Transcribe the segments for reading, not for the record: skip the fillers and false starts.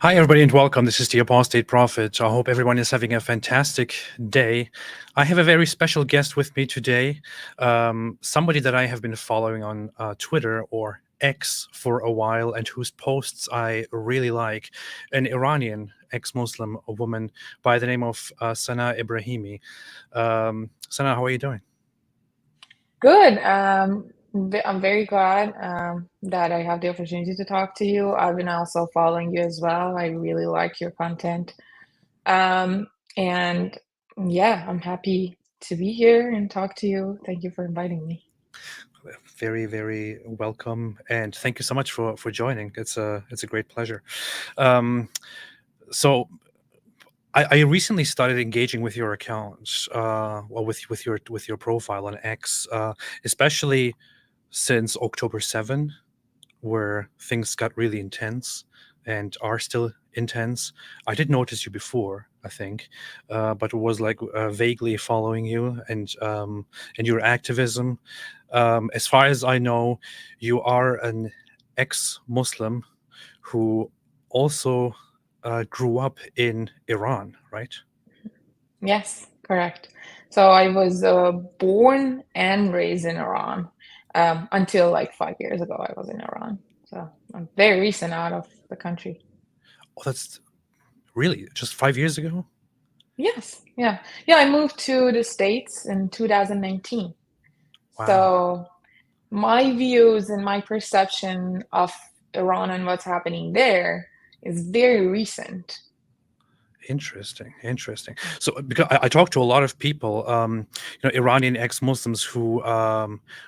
Hi, everybody, and welcome. This is the Apostate Prophet. I hope everyone is having a fantastic day. I have a very special guest with me today, somebody that I have been following on Twitter or X for a while and whose posts I really like, an Iranian ex-Muslim woman by the name of Sana Ebrahimi. Sana, how are you doing? Good. I'm very glad that I have the opportunity to talk to you. I've been also following you as well. I really like your content. Um, and yeah, I'm happy to be here and talk to you. Thank you for inviting me. Very, very welcome, and thank you so much for joining. It's a great pleasure. Um, so I recently started engaging with your account, well, with your profile on X, especially since October 7, where things got really intense and are still intense. I did notice you before, I think, but it was like vaguely following you and your activism. As far as I know, you are an ex-Muslim who also grew up in Iran, right? Yes, correct. So I was born and raised in Iran until like 5 years ago. I was in Iran. So I'm very recent out of the country. Oh, that's really just 5 years ago? Yes, yeah. Yeah, I moved to the States in 2019. Wow. So my views and my perception of Iran and what's happening there is very recent. Interesting, interesting. So, because I talked to a lot of people, Iranian ex-Muslims who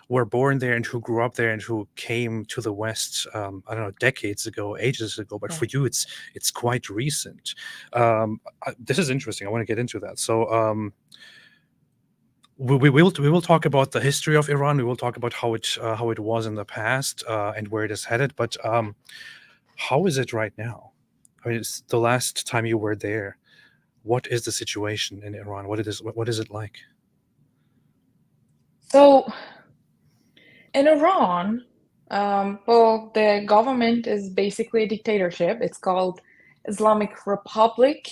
were born there and who grew up there and who came to the West, I don't know, decades ago, ages ago. But Yeah. for you, it's quite recent. This is interesting. I want to get into that. So, we will talk about the history of Iran. We will talk about how it was in the past and where it is headed. But how is it right now? I mean, it's the last time you were there. What is the situation in Iran? What is it like? So in Iran, well, the government is basically a dictatorship. It's called Islamic Republic.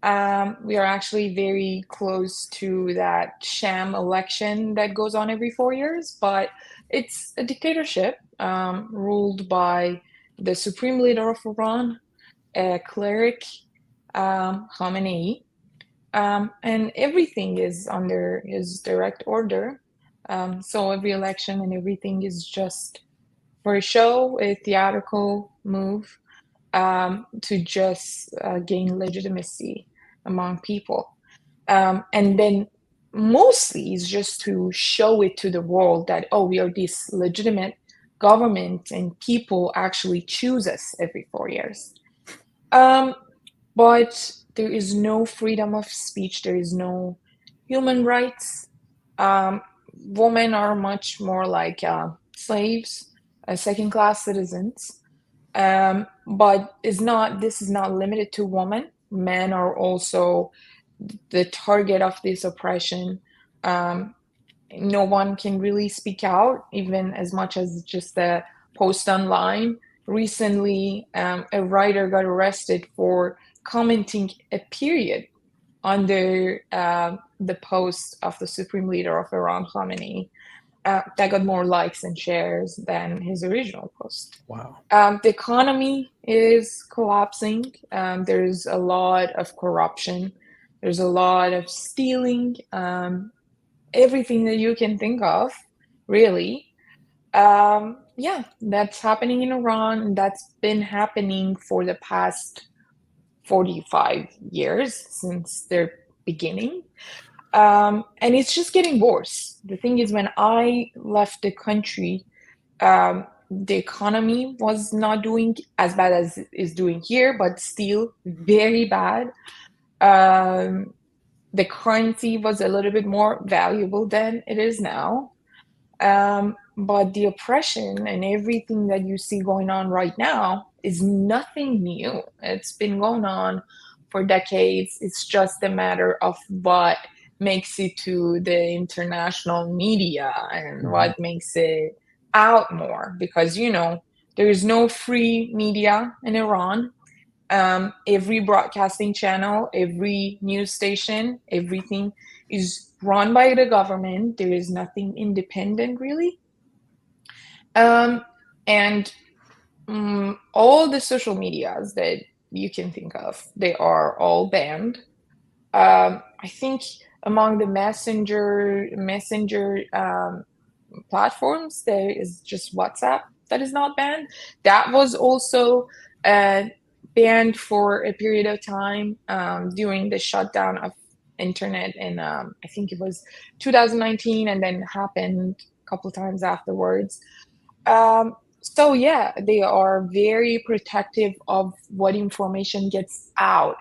We are actually very close to that sham election that goes on every 4 years, but it's a dictatorship ruled by the supreme leader of Iran, a cleric, Khamenei, and everything is under his direct order. So every election and everything is just for a show, a theatrical move to just gain legitimacy among people. And then mostly it's just to show it to the world that, oh, we are this legitimate government and people actually choose us every 4 years. Um, but there is no freedom of speech, there is no human rights. Um, Women are much more like slaves, second-class citizens. But this is not limited to women. Men are also the target of this oppression. Um, no one can really speak out, even as much as just a post online. Recently, a writer got arrested for commenting a period under the post of the supreme leader of Iran, Khamenei, that got more likes and shares than his original post. Wow. The economy is collapsing. There's a lot of corruption. There's a lot of stealing. Everything that you can think of, really. Yeah, that's happening in Iran. That's been happening for the past 45 years since their beginning. And it's just getting worse. The thing is, when I left the country, the economy was not doing as bad as it is doing here, but still very bad. Um, the currency was a little bit more valuable than it is now. But the oppression and everything that you see going on right now is nothing new. It's been going on for decades. It's just a matter of what makes it to the international media and Mhm. what makes it out more. Because, there is no free media in Iran. Every broadcasting channel, every news station, everything is run by the government. There is nothing independent, really. And all the social medias that you can think of, they are all banned. I think among the messenger platforms, there is just WhatsApp that is not banned. That was also banned for a period of time during the shutdown of internet in I think it was 2019, and then happened a couple of times afterwards. So yeah, they are very protective of what information gets out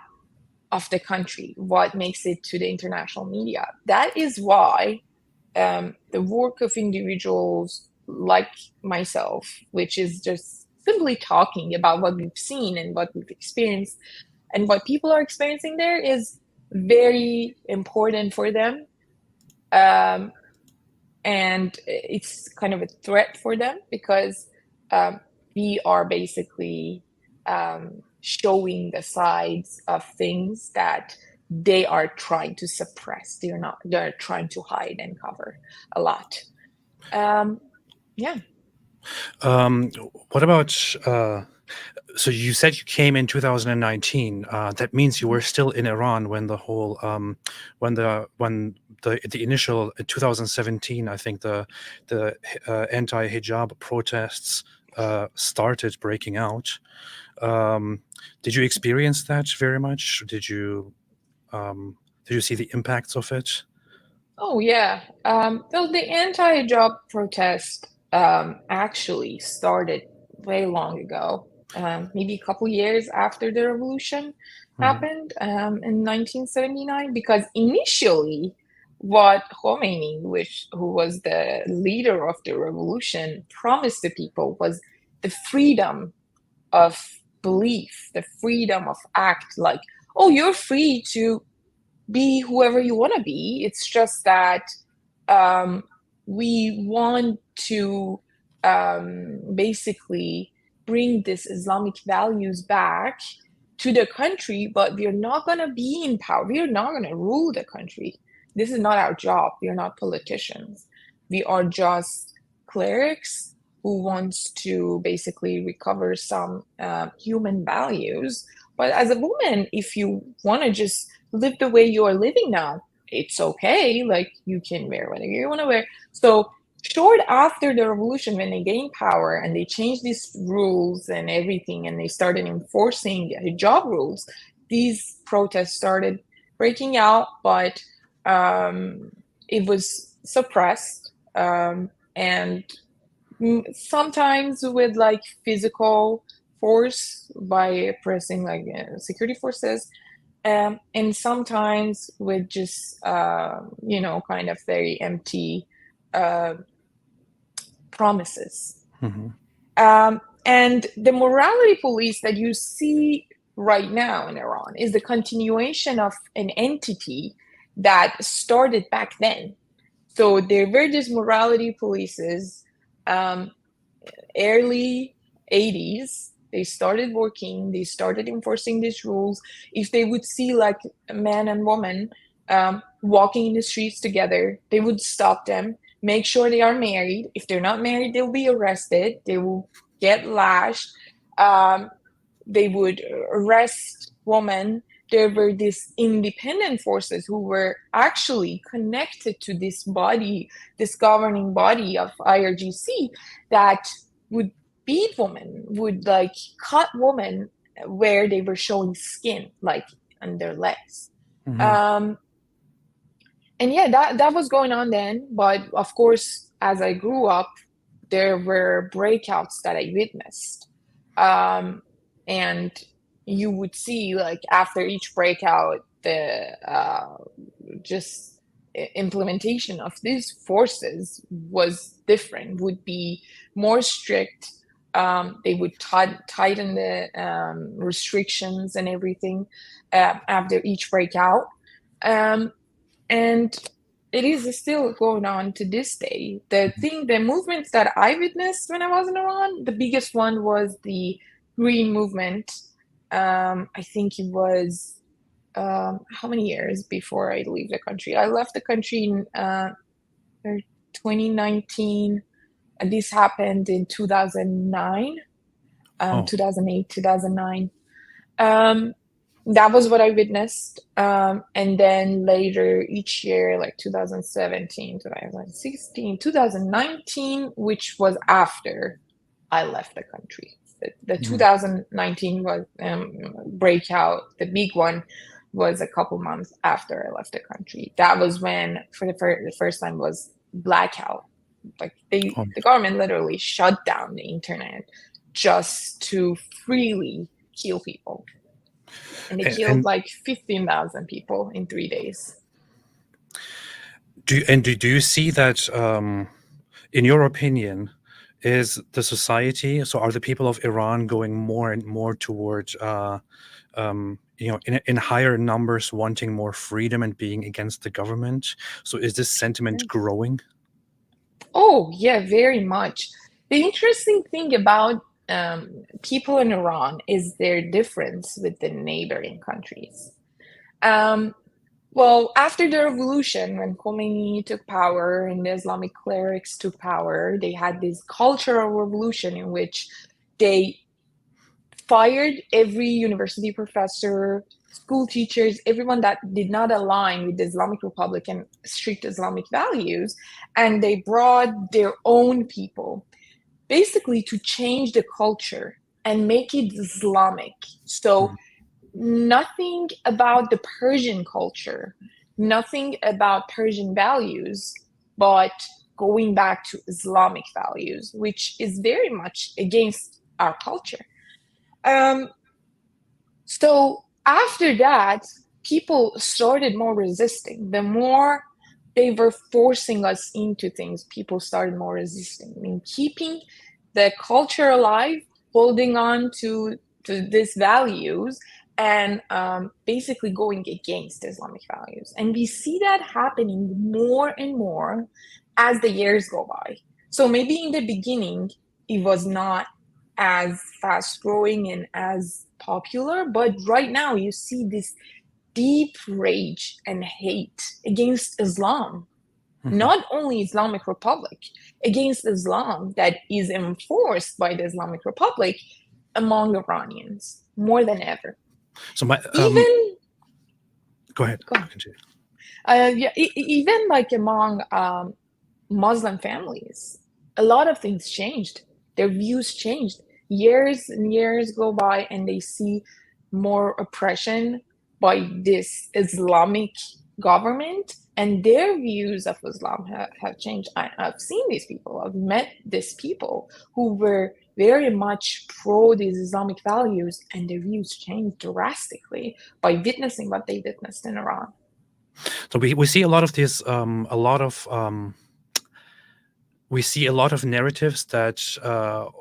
of the country, what makes it to the international media. That is why the work of individuals like myself, which is just simply talking about what we've seen and what we've experienced and what people are experiencing there, is very important for them. And it's kind of a threat for them, because we are basically showing the sides of things that they are trying to suppress. They're trying to hide and cover a lot. Yeah. What about so you said you came in 2019. That means you were still in Iran when the whole when the initial 2017, I think the anti-hijab protests started breaking out. Did you experience that very much? Did you see the impacts of it? Oh yeah. Well, the anti-hijab protest actually started way long ago. Maybe a couple years after the revolution happened in 1979, because initially what Khomeini, who was the leader of the revolution, promised the people was the freedom of belief, the freedom of act. Like, oh, you're free to be whoever you want to be. It's just that we want to basically bring this Islamic values back to the country, but we're not going to be in power. We're not going to rule the country. This is not our job. We are not politicians. We are just clerics who wants to basically recover some human values. But as a woman, if you want to just live the way you are living now, it's okay. Like, you can wear whatever you want to wear. So short after the revolution, when they gained power and they changed these rules and everything, and they started enforcing hijab rules, these protests started breaking out, but it was suppressed, and sometimes with like physical force by oppressing like security forces, and sometimes with just kind of very empty promises. And the morality police that you see right now in Iran is the continuation of an entity that started back then. So there were these morality polices, early 80s. They started working, they started enforcing these rules. If they would see like a man and woman walking in the streets together, they would stop them, make sure they are married. If they're not married, they'll be arrested. They will get lashed. They would arrest women. There were these independent forces who were actually connected to this body, this governing body of IRGC, that would beat women, would like cut women where they were showing skin, like on their legs. And yeah, that was going on then. But of course, as I grew up, there were breakouts that I witnessed. And you would see like after each breakout, the just implementation of these forces was different, would be more strict. They would tighten the restrictions and everything after each breakout. And it is still going on to this day. The movements that I witnessed when I was in Iran, the biggest one was the Green Movement. I think it was how many years before I leave the country? I left the country in 2019. And this happened in 2009, Oh, 2008, 2009. That was what I witnessed. And then later each year, like 2017, 2016, 2019, which was after I left the country. The mhm. 2019 was breakout. The big one was a couple months after I left the country. That was when, for the first time, was blackout. Like the government literally shut down the internet just to freely kill people. And they killed And like 15,000 people in 3 days. do you see that, in your opinion, is the society, so are the people of Iran going more and more towards, in higher numbers, wanting more freedom and being against the government? So is this sentiment growing? Oh, yeah, very much. The interesting thing about people in Iran is their difference with the neighboring countries. Um, well, after the revolution, when Khomeini took power and the Islamic clerics took power, they had this cultural revolution in which they fired every university professor, school teachers, everyone that did not align with the Islamic Republic and strict Islamic values, and they brought their own people, basically to change the culture and make it Islamic. So Mhm. nothing about the Persian culture, nothing about Persian values, but going back to Islamic values, which is very much against our culture. Um, so after that, people started more resisting. The more they were forcing us into things, people started more resisting. I mean, keeping the culture alive, holding on to these values, and basically going against Islamic values. And we see that happening more and more as the years go by. So maybe in the beginning, it was not as fast growing and as popular, but right now you see this deep rage and hate against Islam, Mhm. not only Islamic Republic, against Islam that is enforced by the Islamic Republic among Iranians more than ever. So my Even go ahead. go ahead. Continue. Yeah, even like among Muslim families, a lot of things changed. Their views changed. Years and years go by, and they see more oppression by this Islamic government, and their views of Islam have changed. I've seen these people, I've met these people who were very much pro these Islamic values, and their views changed drastically by witnessing what they witnessed in Iran. So we see a lot of this, we see a lot of narratives that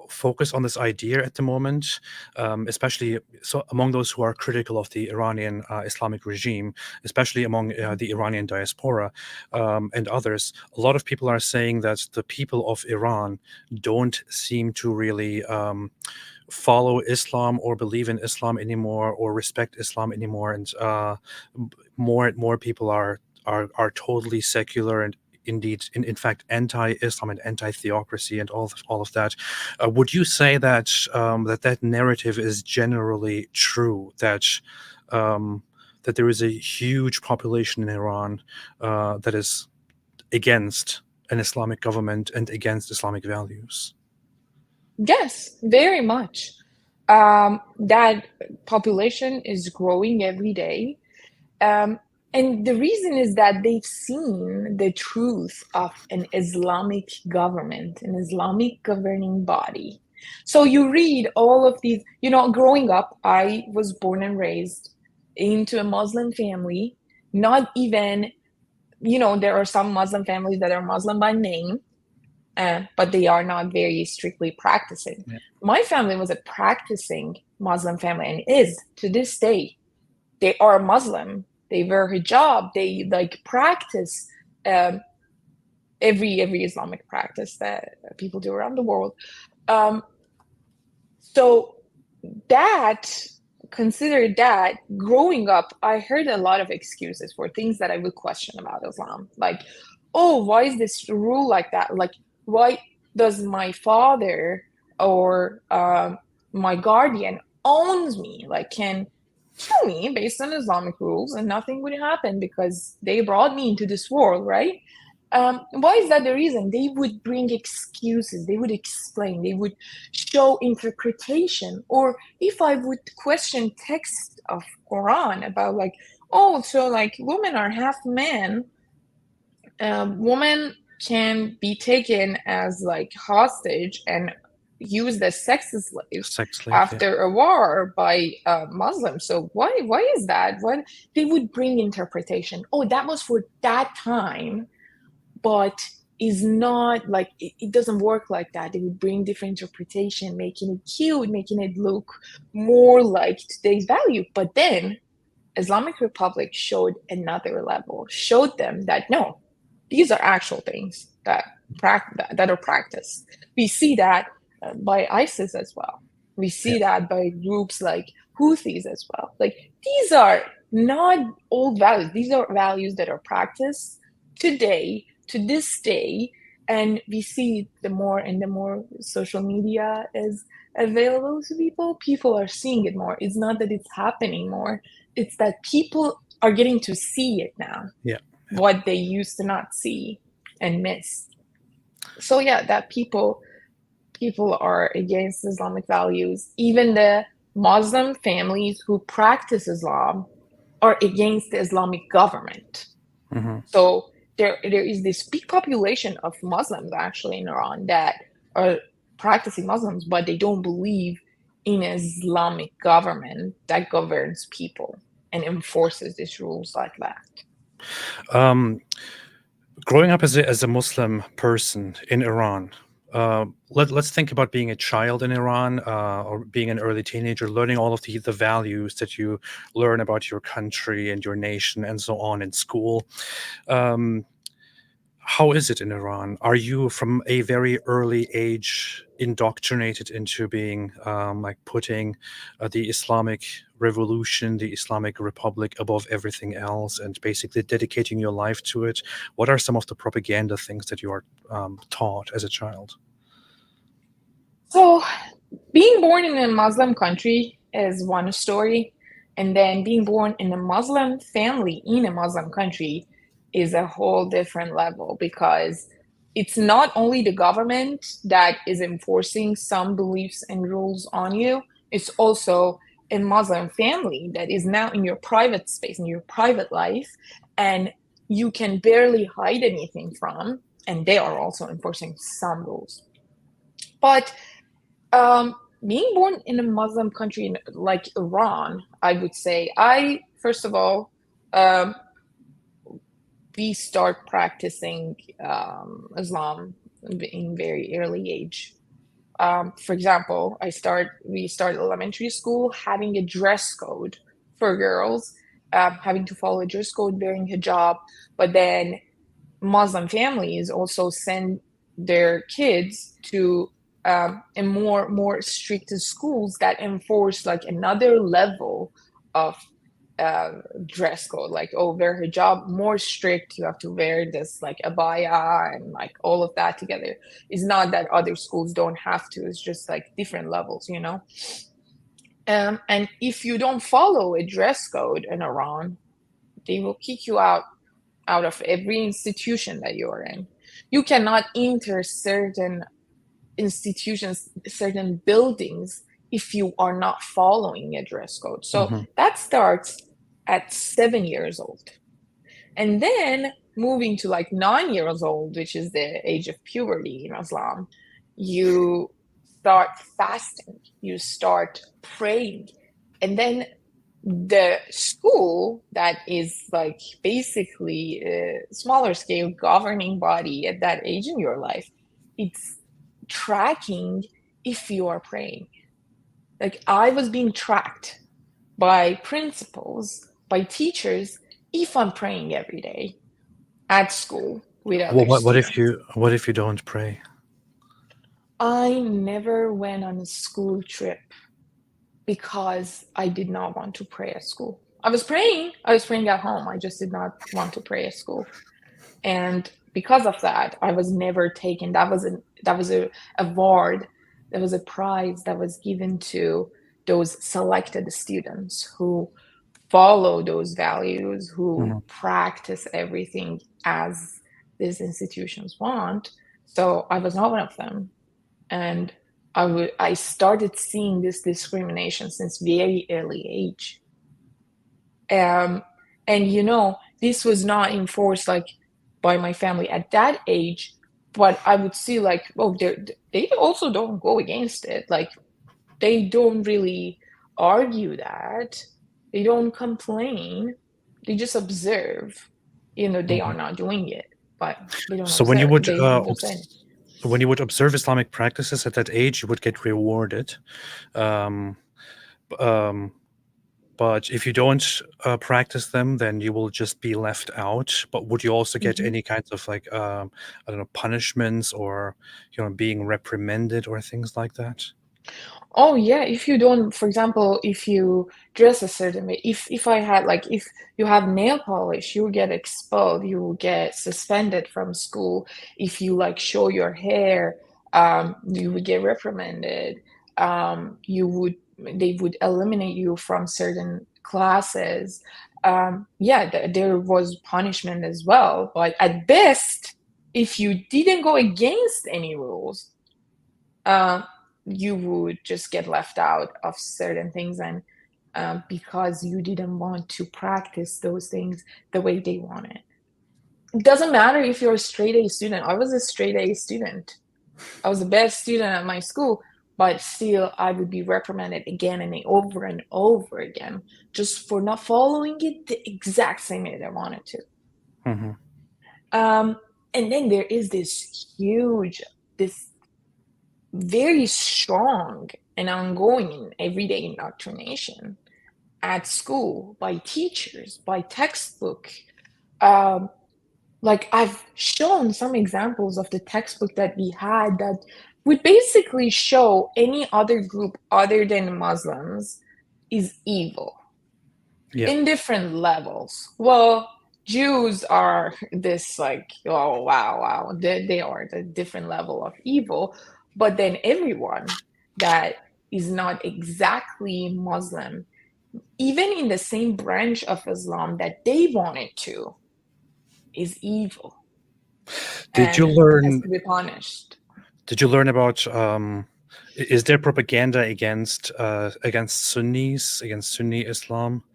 focus on this idea at the moment, especially so among those who are critical of the Iranian Islamic regime, especially among the Iranian diaspora and others. A lot of people are saying that the people of Iran don't seem to really follow Islam or believe in Islam anymore or respect Islam anymore, and more and more people are totally secular and indeed in fact anti-Islam and anti-theocracy and all of that. Would you say that that narrative is generally true, that that there is a huge population in Iran that is against an Islamic government and against Islamic values? Yes, very much. That population is growing every day. Um, and the reason is that they've seen the truth of an Islamic government, an Islamic governing body. So you read all of these, growing up, I was born and raised into a Muslim family, not even, there are some Muslim families that are Muslim by name, but they are not very strictly practicing. Yeah. My family was a practicing Muslim family and is to this day. They are Muslim. They wear hijab. They like practice um, every Islamic practice that people do around the world. Um, so that consider that growing up, I heard a lot of excuses for things that I would question about Islam. Like, oh, why is this rule like that? Like, why does my father or my guardian owns me? Like, can kill me based on Islamic rules and nothing would happen because they brought me into this world, right? Why is that the reason? They would bring excuses, they would explain, they would show interpretation. Or if I would question text of Quran about like, oh, so like women are half men, women can be taken as like hostage and used as sex slaves Sex slave, yeah. after a war by Muslims. So why is that? What they would bring interpretation? Oh, that was for that time, but is not like it doesn't work like that. They would bring different interpretation, making it cute, making it look more like today's value. But then Islamic Republic showed another level, showed them that no, these are actual things that are practiced. We see that by ISIS as well. We see that by groups like Houthis as well. Like these are not old values. These are values that are practiced today, to this day, and we see the more and the more social media is available to people, people are seeing it more. It's not that it's happening more, it's that people are getting to see it now. Yeah. What they used to not see and miss. So yeah, that people are against Islamic values. Even the Muslim families who practice Islam are against the Islamic government. Mm-hmm. So there is this big population of Muslims actually in Iran that are practicing Muslims, but they don't believe in an Islamic government that governs people and enforces these rules like that. Growing up as a Muslim person in Iran, let's think about being a child in Iran or being an early teenager, learning all of the values that you learn about your country and your nation and so on in school. How is it in Iran? Are you from a very early age indoctrinated into being like putting the Islamic revolution, the Islamic Republic above everything else and basically dedicating your life to it? What are some of the propaganda things that you are taught as a child? So being born in a Muslim country is one story. And then being born in a Muslim family in a Muslim country is a whole different level, because it's not only the government that is enforcing some beliefs and rules on you, it's also a Muslim family that is now in your private space, in your private life, and you can barely hide anything from, and they are also enforcing some rules. But being born in a Muslim country like Iran, I would say, first of all, we start practicing Islam in very early age. For example, we start elementary school having a dress code for girls, having to follow a dress code, wearing hijab, but then Muslim families also send their kids to in more strict schools that enforce like another level of dress code, like, oh, wear hijab, more strict, you have to wear this like abaya and like all of that together. It's not that other schools don't have to, it's just like different levels, you know. And if you don't follow a dress code in Iran, they will kick you out of every institution that you're in. You cannot enter certain institutions, certain buildings, if you are not following a dress code. So that starts at 7 years old. And then moving to like 9 years old, which is the age of puberty in Islam, you start fasting, you start praying. And then the school that is like basically a smaller scale governing body at that age in your life, it's tracking if you are praying. Like I was being tracked by principals, by teachers, if I'm praying every day at school with other students. What if you don't pray? I never went on a school trip because I did not want to pray at school. I was praying at home. I just did not want to pray at school. And because of that, I was never taken. That was a award, that was a prize that was given to those selected students who follow those values, who practice everything as these institutions want. So I was not one of them. And I started seeing this discrimination since very early age. And this was not enforced like by my family at that age, but I would see like, oh, they also don't go against it. Like, they don't really argue that. They don't complain. They just observe. They are not doing it, but they don't So when you observe. would They don't say anything. when you would observe Islamic practices at that age, you would get rewarded. Um, um, but if you don't practice them, then you will just be left out. But would you also get Mhm. any kinds of like I don't know, punishments, or being reprimanded or things like that? Oh yeah, if you don't, for example, if you dress a certain way, if I had like, if you have nail polish, you will get expelled, you will get suspended from school. If you like show your hair, you would get reprimanded. They would eliminate you from certain classes. Yeah, there was punishment as well, but at best, if you didn't go against any rules, uh, you would just get left out of certain things, and because you didn't want to practice those things the way they wanted. It doesn't matter if you're a straight A student. I was a straight A student. I was the best student at my school, but still I would be reprimanded again and over again just for not following it the exact same way I wanted to. Hmm. And then there is this very strong and ongoing everyday indoctrination at school by teachers, by textbook. Like, I've shown some examples of the textbook that we had that would basically show any other group other than Muslims is evil Yeah. in different levels. Well, Jews are this, like, oh wow, they are the different level of evil, but then everyone that is not exactly Muslim, even in the same branch of Islam that they wanted to, is evil Did you and has learn? to be punished. Did you learn about? Is there propaganda against Sunnis, against Sunni Islam,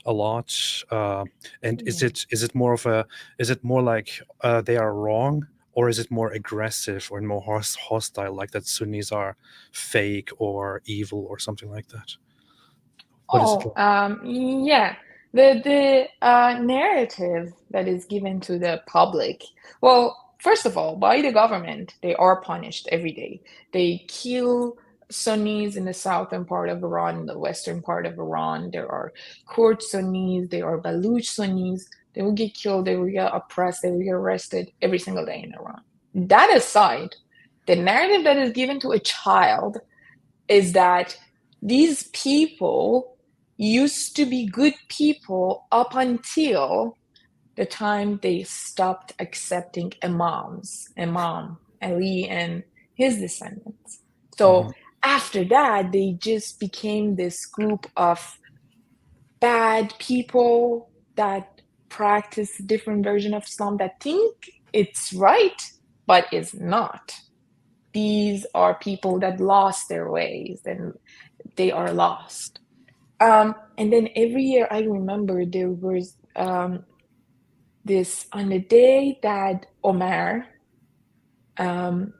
a lot? And is Yeah. it more of a? Is it more like they are wrong, or is it more aggressive or more hostile, like that Sunnis are fake or evil or something like that? What is it Oh, like? yeah. The narrative that is given to the public. Well, first of all, by the government, they are punished every day. They kill Sunnis in the southern part of Iran, in the western part of Iran. There are Kurd Sunnis, there are Baluch Sunnis. They will get killed, they will get oppressed, they will get arrested every single day in Iran. That aside, the narrative that is given to a child is that these people used to be good people up until the time they stopped accepting Imam Ali and his descendants. So Mhm. after that, they just became this group of bad people that practice a different version of Islam, that think it's right, but is not. These are people that lost their ways, and they are lost. And then every year, I remember there was this, on the day that um,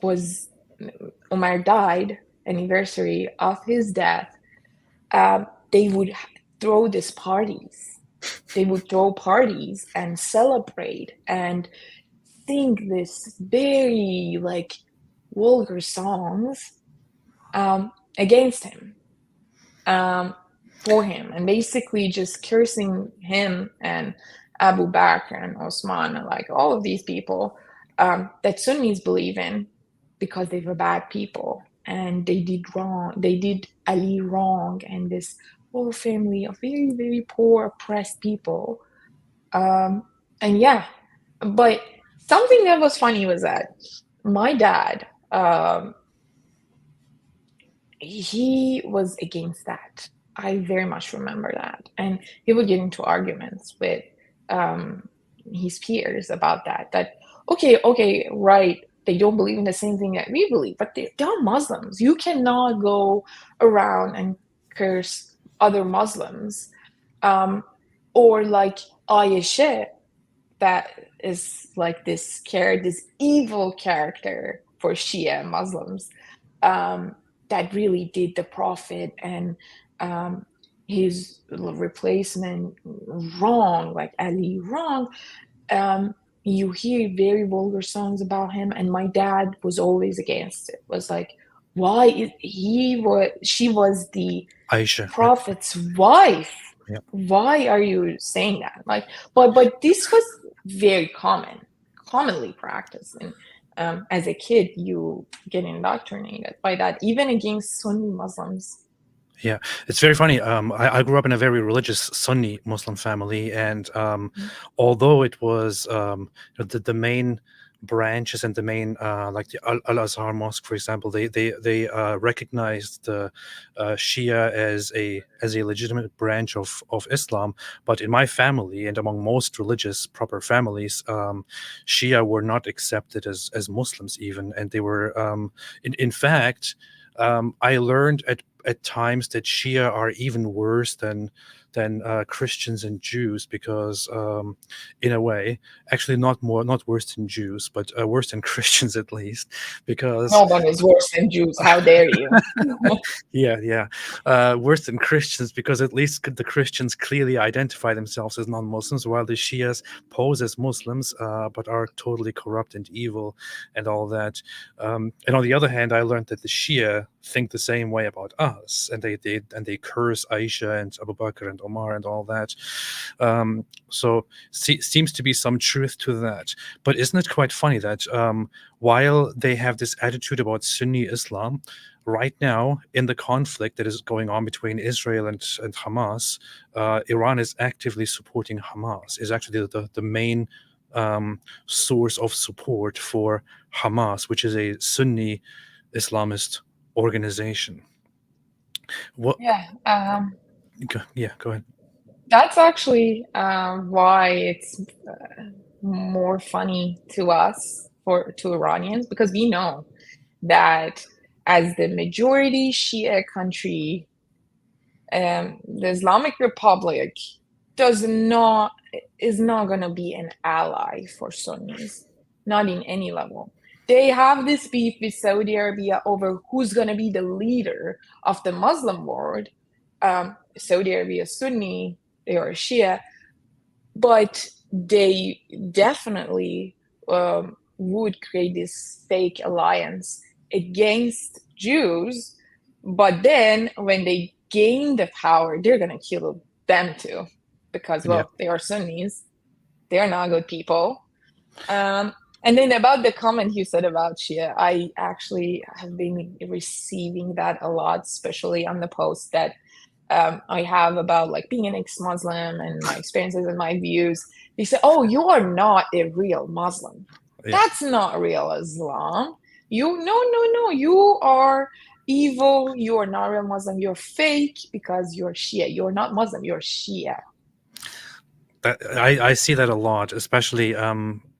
was Omar died, anniversary of his death. They would throw these parties. They would throw parties and celebrate and sing this very like vulgar songs against him. For him, and basically just cursing him and Abu Bakr and Osman and like all of these people that Sunnis believe in because they were bad people. and they did wrong. They did Ali wrong, and this whole family of very, very poor, oppressed people. And yeah, but something that was funny was that my dad, he was against that. I very much remember that. And he would get into arguments with um, his peers about that. That, okay, right, they don't believe in the same thing that we believe, but they're Muslims. You cannot go around and curse other Muslims. Um, or like Ayeshe, that is like this evil character for Shia Muslims, that really did the Prophet and his replacement wrong, like Ali wrong. Um, you hear very vulgar songs about him, and my dad was always against it. Was like, why she was the Aisha. Prophet's wife. Yeah. Why are you saying that? Like, but this was very commonly practiced, and as a kid, you get indoctrinated by that, even against Sunni Muslims. Yeah, it's very funny. I grew up in a very religious Sunni Muslim family, and although it was the main branches and the main like the Al Azhar Mosque, for example, they recognized the Shia as a legitimate branch of Islam. But in my family and among most religious proper families, Shia were not accepted as Muslims even, and they were in fact. I learned at times that Shia are even worse than Christians and Jews, because in a way, actually not worse than Jews, but worse than Christians at least, because No one is worse than Jews. How dare you? yeah, worse than Christians, because at least the Christians clearly identify themselves as non-Muslims, while the Shias pose as Muslims, but are totally corrupt and evil and all that. And on the other hand, I learned that the Shia think the same way about us, and they curse Aisha and Abu Bakr and Omar and all that. So seems to be some truth to that. But isn't it quite funny that while they have this attitude about Sunni Islam, right now in the conflict that is going on between Israel and Hamas, Iran is actively supporting Hamas, is actually the main source of support for Hamas, which is a Sunni Islamist organization. What? Yeah, Go ahead. that's actually why it's more funny to us, to Iranians, because we know that as the majority Shia country, the Islamic Republic is not going to be an ally for Sunnis, not in any level. They have this beef with Saudi Arabia over who's going to be the leader of the Muslim world. Saudi Arabia is Sunni, they are Shia, but they definitely would create this fake alliance against Jews. But then when they gain the power, they're going to kill them too, because, well, they are Sunnis. They're not good people. And then about the comment you said about Shia, I actually have been receiving that a lot, especially on the post that I have about like being an ex-Muslim and my experiences and my views. They say, "Oh, you are not a real Muslim. That's not real Islam. No. You are evil. You are not real Muslim. You're fake because you're Shia. You're not Muslim. You're Shia." I see that a lot, especially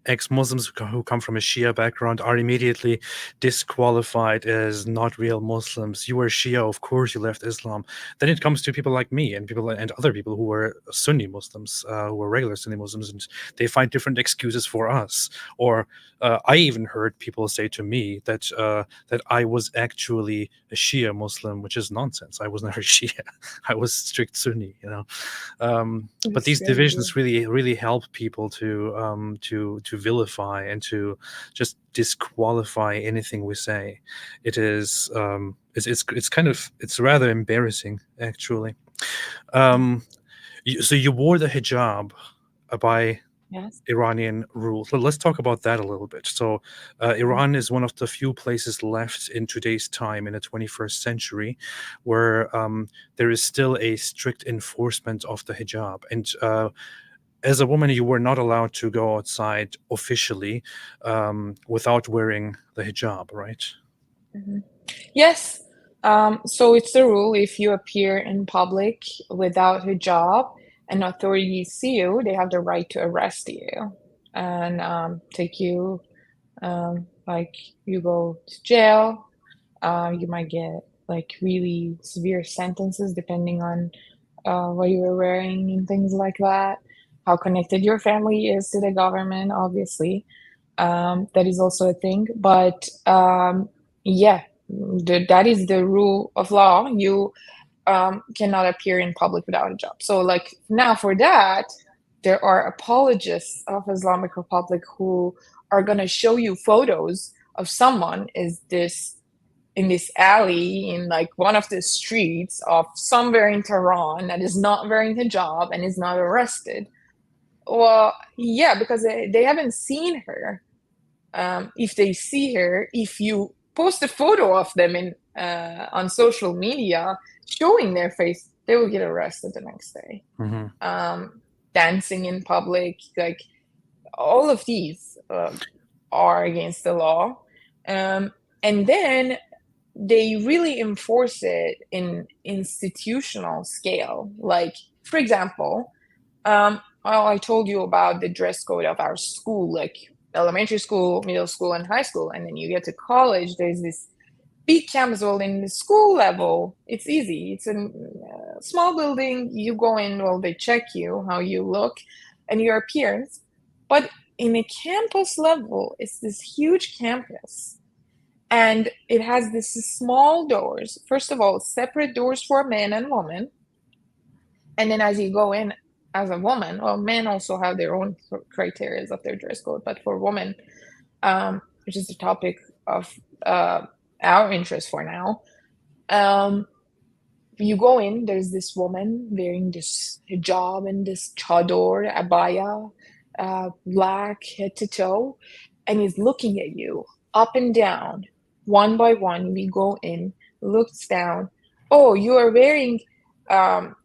ex-Muslims who come from a Shia background are immediately disqualified as not real Muslims. You were Shia, of course you left Islam. Then it comes to people like me and other people who were Sunni Muslims, who were regular Sunni Muslims, and they find different excuses for us. Or I even heard people say to me that I was actually a Shia Muslim, which is nonsense. I was never Shia. I was strict Sunni, but these divisions really help people to vilify and to just disqualify anything we say. It is it's rather embarrassing, actually. So you wore the hijab by Yes. Iranian rule. So let's talk about that a little bit. So, Mhm. Iran is one of the few places left in today's time, in the 21st century, where there is still a strict enforcement of the hijab. And as a woman, you were not allowed to go outside officially without wearing the hijab, right? Mhm. Yes. So it's the rule if you appear in public without hijab and authorities see you, they have the right to arrest you and take you, like you go to jail. You might get like really severe sentences depending on what you were wearing and things like that. How connected your family is to the government, obviously. That is also a thing. But yeah, that is the rule of law. You cannot appear in public without a job. So, like now, for that, there are apologists of Islamic Republic who are gonna show you photos of someone is this in this alley in like one of the streets of somewhere in Tehran that is not wearing hijab and is not arrested. Well, yeah, because they haven't seen her. If they see her, if you post a photo of them in on social media showing their face, they will get arrested the next day. Hmm. Um, Dancing in public, like all of these are against the law. And then they really enforce it in institutional scale. Like, for example, well, I told you about the dress code of our school, like elementary school, middle school, and high school. And then you get to college, there's this big campus. Well, in the school level, it's easy. It's a small building. You go in, well, they check you, how you look, and your appearance. But in a campus level, it's this huge campus. And it has this small doors. First of all, separate doors for men and women. And then as you go in as a woman, well, men also have their own criteria of their dress code, but for women, which is the topic of our interest for now, um, you go in, there's this woman wearing this hijab and this chador, abaya, black head to toe, and is looking at you up and down, one by one. We go in, looks down. Oh, you are wearing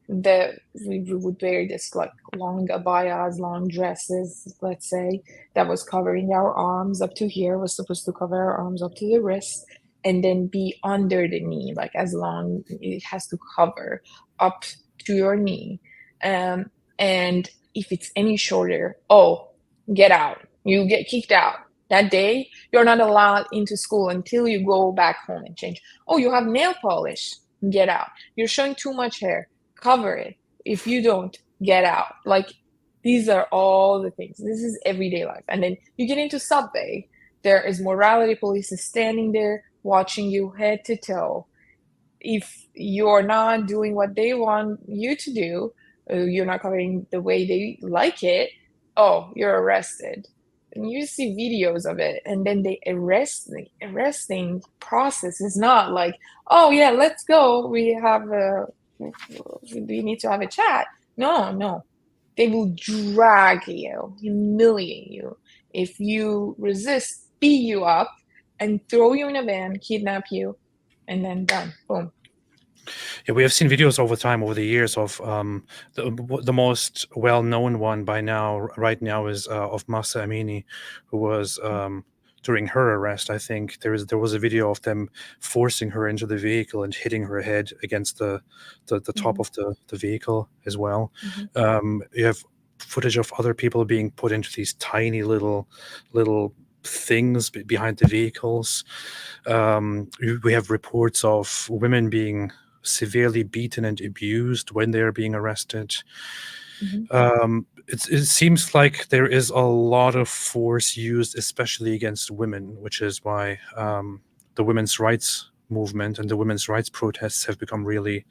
we would wear this like long abayas, long dresses, let's say, that was covering our arms up to here, was supposed to cover our arms up to the wrist and then be under the knee, like as long it has to cover up to your knee. And if it's any shorter, oh, get out. You get kicked out. That day, you're not allowed into school until you go back home and change. Oh, you have nail polish. Get out. You're showing too much hair. Cover it. If you don't, get out. Like, these are all the things. This is everyday life. And then you get into subway. There is morality police is standing there watching you head to toe. If you're not doing what they want you to do, you're not covering the way they like it, oh, you're arrested. And you see videos of it, and then they the arresting process is not like, oh yeah, let's go. We need to have a chat. No, no. They will drag you, humiliate you. If you resist, beat you up and throw you in a van, kidnap you, and then done. Boom. Yeah, we have seen videos over time, over the years, of the most well-known one by now, right now, is of Masa Amini, who was during her arrest. I think there was a video of them forcing her into the vehicle and hitting her head against the top Mhm, of the vehicle as well. mhm, You have footage of other people being put into these tiny little things behind the vehicles. We have reports of women being severely beaten and abused when they are being arrested. mhm, It seems like there is a lot of force used, especially against women, which is why the women's rights movement and the women's rights protests have become really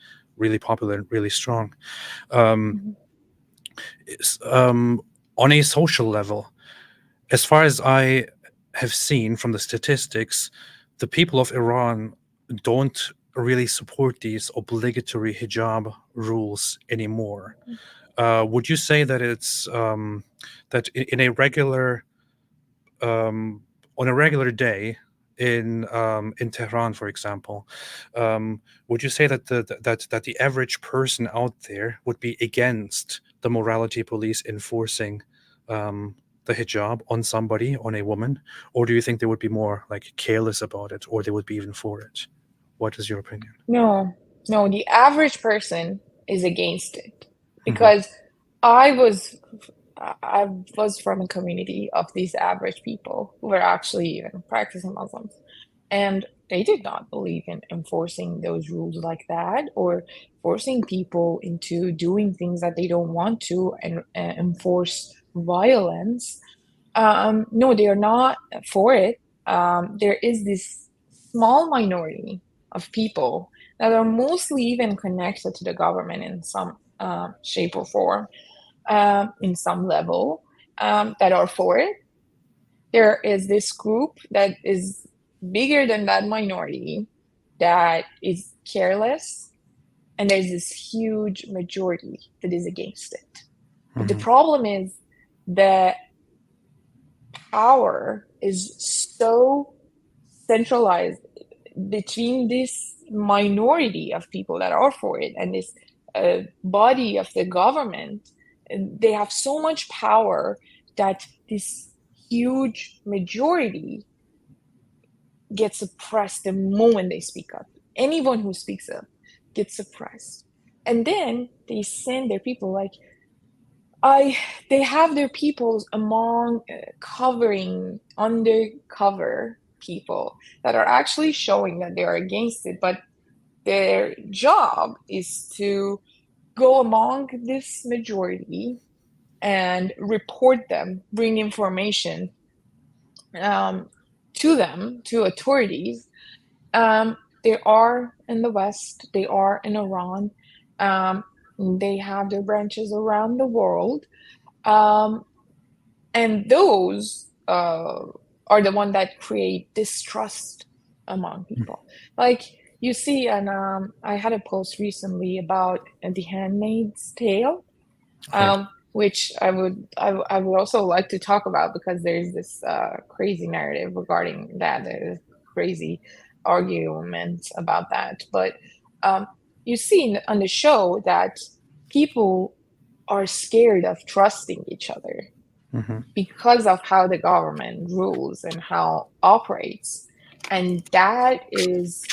popular and really strong. Um, mhm, on a social level, as far as I have seen from the statistics, the people of Iran don't really support these obligatory hijab rules anymore. would you say that it's that in a regular on a regular day in Tehran, for example, would you say that the average person out there would be against the morality police enforcing the hijab on somebody, on a woman, or do you think they would be more like careless about it, or they would be even for it? What is your opinion? No, no, the average person is against it Hmm. because I was I was from a community of these average people who were actually even practicing Muslims, and they did not believe in enforcing those rules like that or forcing people into doing things that they don't want to and enforce violence. No, they are not for it. There is this small minority of people that are mostly even connected to the government in some shape or form, in some level, that are for it. There is this group that is bigger than that minority that is careless, and there's this huge majority that is against it. But the Hmm. problem is that power is so centralized between this minority of people that are for it and this body of the government. And they have so much power that this huge majority gets suppressed the moment they speak up. Anyone who speaks up gets suppressed. And then they send their people like, they have their peoples among covering undercover people that are actually showing that they are against it, but their job is to go among this majority and report them, bring information um, to them, to authorities. They are in the West, they are in Iran, um, they have their branches around the world. Um, and those are the one that create distrust among people. Like you see, and I had a post recently about The Handmaid's Tale, Okay. which I would also like to talk about because there's this crazy narrative regarding that. There's crazy arguments about that, but um, you see on the show that people are scared of trusting each other Hmm. because of how the government rules and how operates. And that is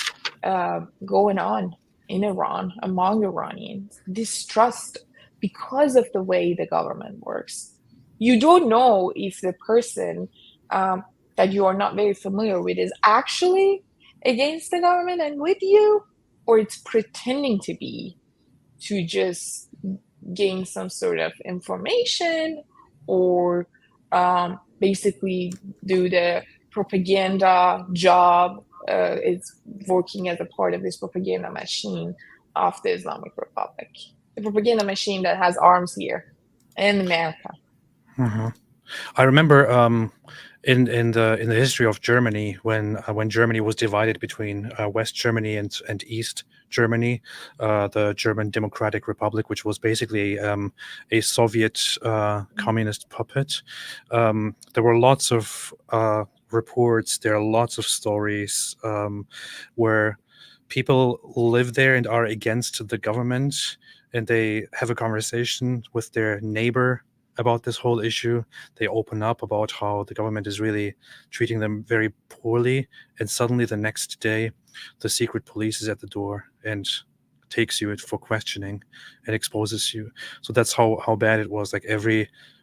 going on in Iran among Iranians. Distrust because of the way the government works. You don't know if the person that you are not very familiar with is actually against the government and with you, or it's pretending to be to just gain some sort of information or basically do the propaganda job. It's working as a part of this propaganda machine of the Islamic Republic, the propaganda machine that has arms here in America. Hmm. I remember in the history of Germany when Germany was divided between West Germany and East Germany, the German Democratic Republic, which was basically a Soviet communist puppet. There were lots of reports. There are lots of stories where people live there and are against the government, and they have a conversation with their neighbor about this whole issue. They open up about how the government is really treating them very poorly, and suddenly the next day the secret police is at the door and takes you for questioning and exposes you. So that's how bad it was. Like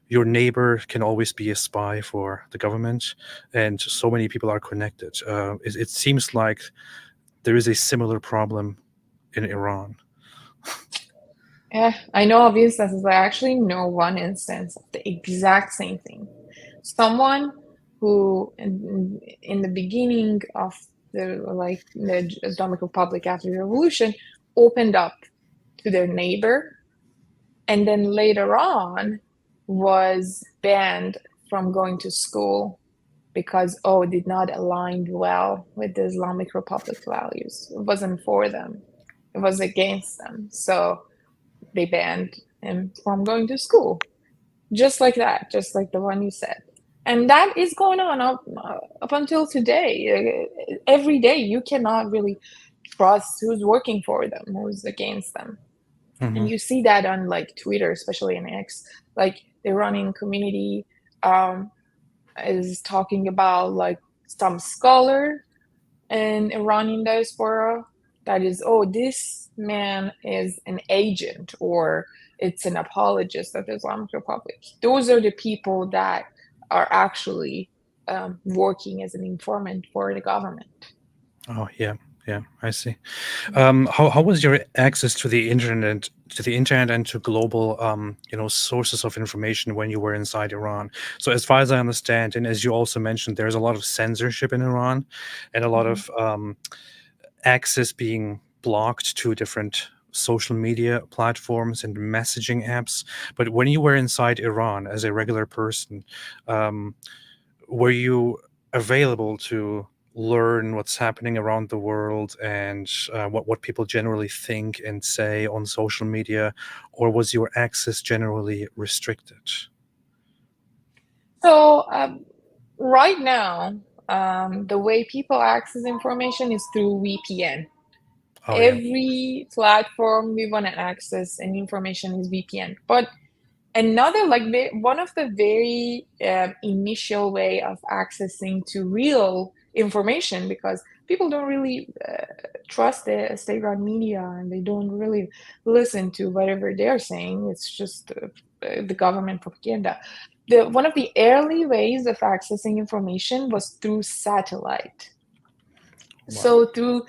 your neighbor can always be a spy for the government, and so many people are connected. It seems like there is a similar problem in Iran. Yeah, I know of instances. I actually know one instance of the exact same thing. Someone who, in the beginning of the Islamic Republic after the revolution, opened up to their neighbor, and then later on was banned from going to school because it did not align well with the Islamic Republic values. It wasn't for them. It was against them. So they banned him from going to school. Just like that, just like the one you said. And that is going on up until today. Every day, you cannot really trust who's working for them, who's against them. And Hmm. you see that on like Twitter, especially in X, like the Iranian community um, is talking about like some scholar in Iranian diaspora that is, oh, this man is an agent or it's an apologist of the Islamic Republic. Those are the people that are actually working as an informant for the government. Oh, yeah, yeah, I see. How was your access to the internet and to global, sources of information when you were inside Iran? So, as far as I understand, and as you also mentioned, there's a lot of censorship in Iran, and a lot Mhm. of access being blocked to different social media platforms and messaging apps. But when you were inside Iran as a regular person, um, were you available to learn what's happening around the world and what people generally think and say on social media, or was your access generally restricted? So, right now, the way people access information is through VPN. Oh, yeah. Every platform we want to access and information is VPN. But another, like one of the very initial way of accessing to real information, because people don't really trust the state-run media and they don't really listen to whatever they're saying. It's just the government propaganda. One of the early ways of accessing information was through satellite. Wow. So through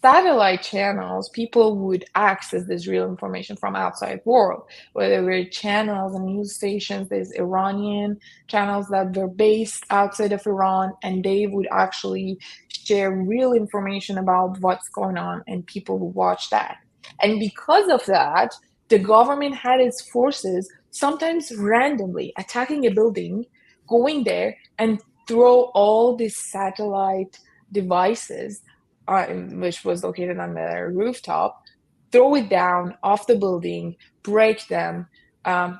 satellite channels, people would access this real information from outside world, whether we're channels and news stations. There's Iranian channels that were based outside of Iran, and they would actually share real information about what's going on, and people would watch that. And because of that, the government had its forces sometimes randomly attacking a building, going there and throw all these satellite devices, which was located on the rooftop, throw it down off the building, break them,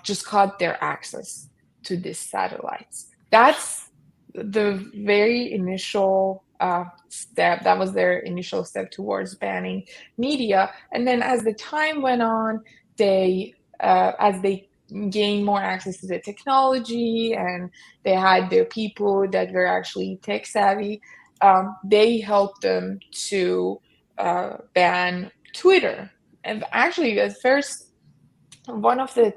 just cut their access to these satellites. That's the very initial step. That was their initial step towards banning media. And then as the time went on, as they gained more access to the technology and they had their people that were actually tech savvy, they helped them to ban Twitter. And actually, at first, one of the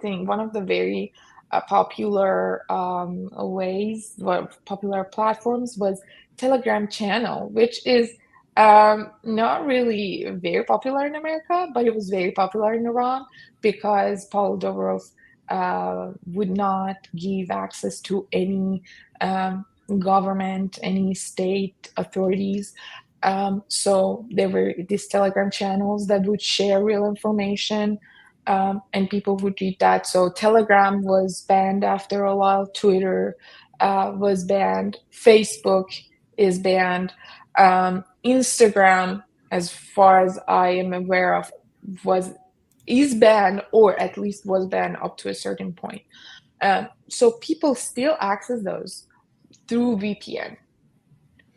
very popular popular platforms was Telegram channel, which is not really very popular in America, but it was very popular in Iran because Paul Dobrov would not give access to any government, any state authorities. So there were these Telegram channels that would share real information, and people would read that. So Telegram was banned after a while. Twitter was banned. Facebook is banned. Instagram, as far as I am aware of, was is banned, or at least was banned up to a certain point. So people still access those through VPN,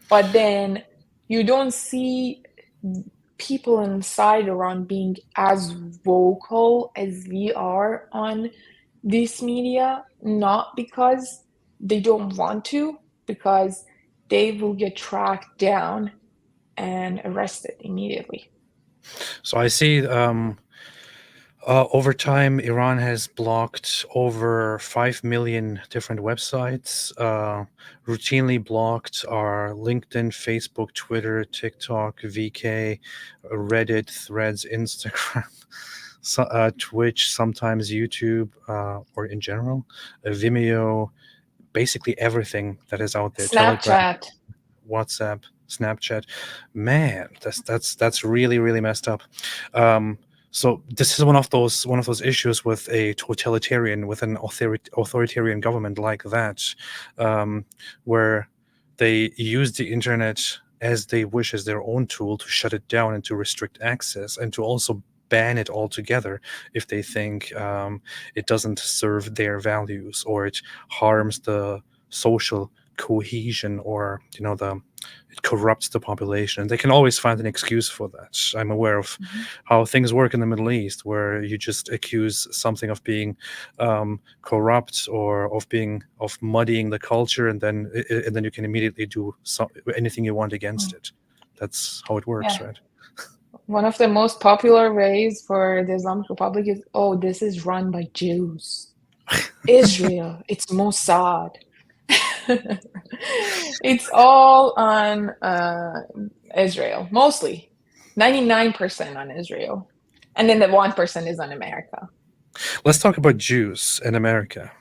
but then you don't see people inside Iran being as vocal as we are on this media, not because they don't want to, because they will get tracked down and arrested immediately. So I see, over time, Iran has blocked over 5 million different websites. Routinely blocked are LinkedIn, Facebook, Twitter, TikTok, VK, Reddit, Threads, Instagram, Twitch, sometimes YouTube, or in general, Vimeo, basically everything that is out there, Telegram, Snapchat. WhatsApp, Snapchat. Man, that's really really messed up. Um, so this is one of those issues with a totalitarian, with an authoritarian government like that, um, where they use the internet as they wish, as their own tool to shut it down and to restrict access and to also ban it altogether if they think it doesn't serve their values, or it harms the social cohesion, or it corrupts the population. They can always find an excuse for that. I'm aware of how things work in the Middle East, where you just accuse something of being corrupt, or of muddying the culture, and then you can immediately do anything you want against it. That's how it works, Yeah. right? One of the most popular ways for the Islamic Republic is, oh, this is run by Jews. Israel, it's Mossad. It's all on Israel, mostly. 99% on Israel. And then the 1% is on America. Let's talk about Jews in America.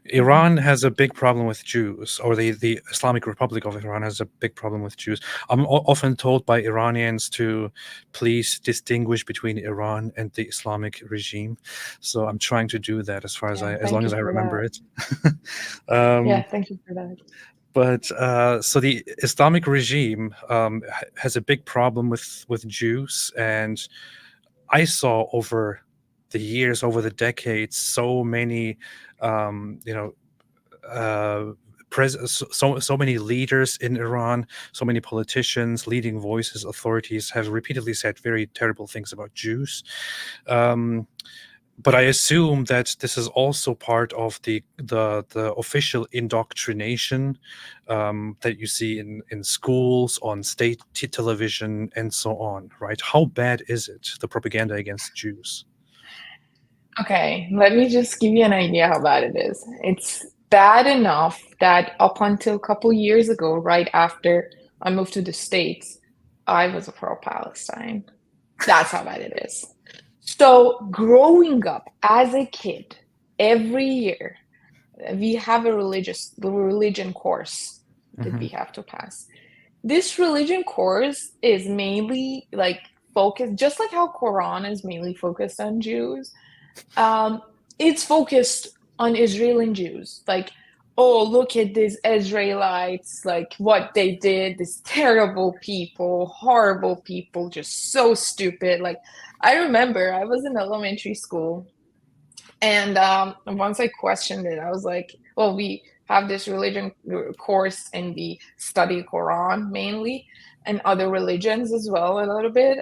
Iran has a big problem with Jews, or the Islamic Republic of Iran has a big problem with Jews. I'm often told by Iranians to please distinguish between Iran and the Islamic regime. So I'm trying to do that as long as I remember it. Yeah, thank you for that. But so the Islamic regime has a big problem with Jews, and I saw over the years, over the decades, so many, so many leaders in Iran, so many politicians, leading voices, authorities have repeatedly said very terrible things about Jews. But I assume that this is also part of the official indoctrination that you see in schools, on state television, and so on, right? How bad is it, the propaganda against Jews? Okay, let me just give you an idea how bad it is. It's bad enough that up until a couple years ago, right after I moved to the States, I was a pro-Palestine. That's how bad it is. So growing up as a kid, every year, we have a religion course that we have to pass. This religion course is mainly like focused, just like how Quran is mainly focused on Jews. It's focused on Israeli Jews. Like, oh, look at these Israelites, like what they did, these terrible people, horrible people, just so stupid. Like, I remember I was in elementary school, and once I questioned it, I was like, well, we have this religion course and we study Quran mainly, and other religions as well a little bit,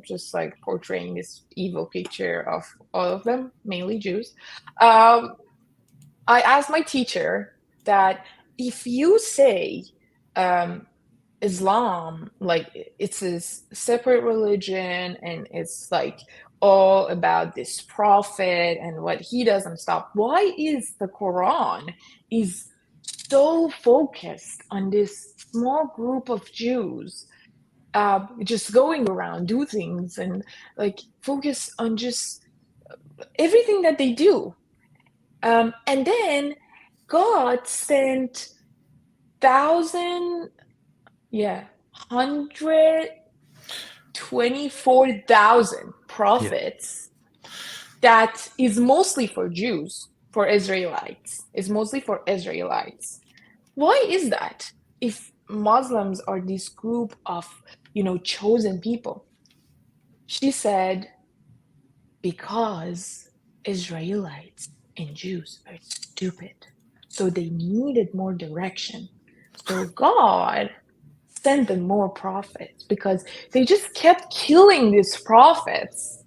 just like portraying this evil picture of all of them, mainly Jews. I asked my teacher that if you say Islam, like it's a separate religion and it's like all about this prophet and what he does and stuff, why is the Quran is so focused on this small group of Jews just going around do things and like focus on just everything that they do, and then God sent thousand, yeah, 124,000 prophets that is mostly for Jews, for Israelites. It's mostly for Israelites. Why is that? If Muslims are this group of, chosen people. She said, because Israelites and Jews are stupid. So they needed more direction. So God send them more prophets because they just kept killing these prophets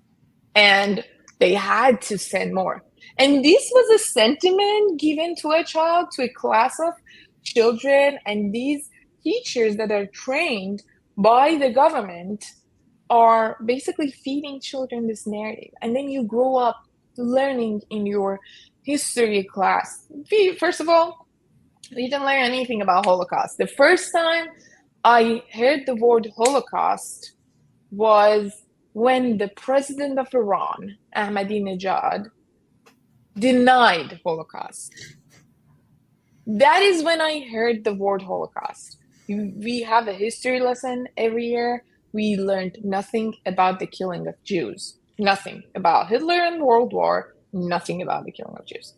and they had to send more. And this was a sentiment given to a child, to a class of children, and these teachers that are trained by the government are basically feeding children this narrative. And then you grow up learning in your history class. First of all, we didn't learn anything about Holocaust. The first time I heard the word Holocaust was when the president of Iran, Ahmadinejad, denied Holocaust. That is when I heard the word Holocaust. We have a history lesson every year. We learned nothing about the killing of Jews. Nothing about Hitler and World War. Nothing about the killing of Jews.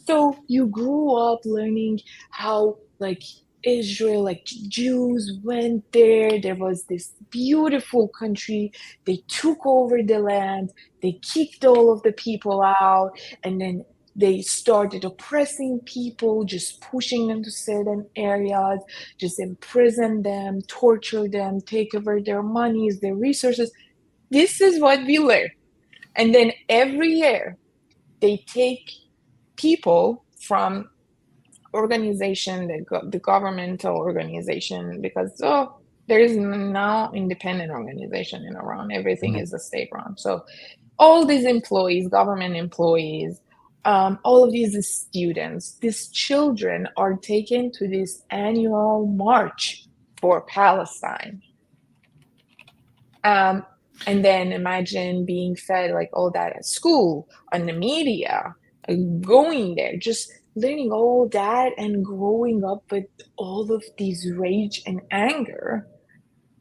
So you grew up learning how, like, Israel, like Jews went there. There was this beautiful country. They took over the land. They kicked all of the people out. And then they started oppressing people, just pushing them to certain areas, just imprison them, torture them, take over their monies, their resources. This is what we learn. And then every year they take people from organization, the governmental organization, because there is now independent organization in Iran. Everything Mhm. is a state run. So all these employees, government employees, all of these students, these children are taken to this annual march for Palestine. And then imagine being fed like all that at school, on the media, going there, just learning all that and growing up with all of these rage and anger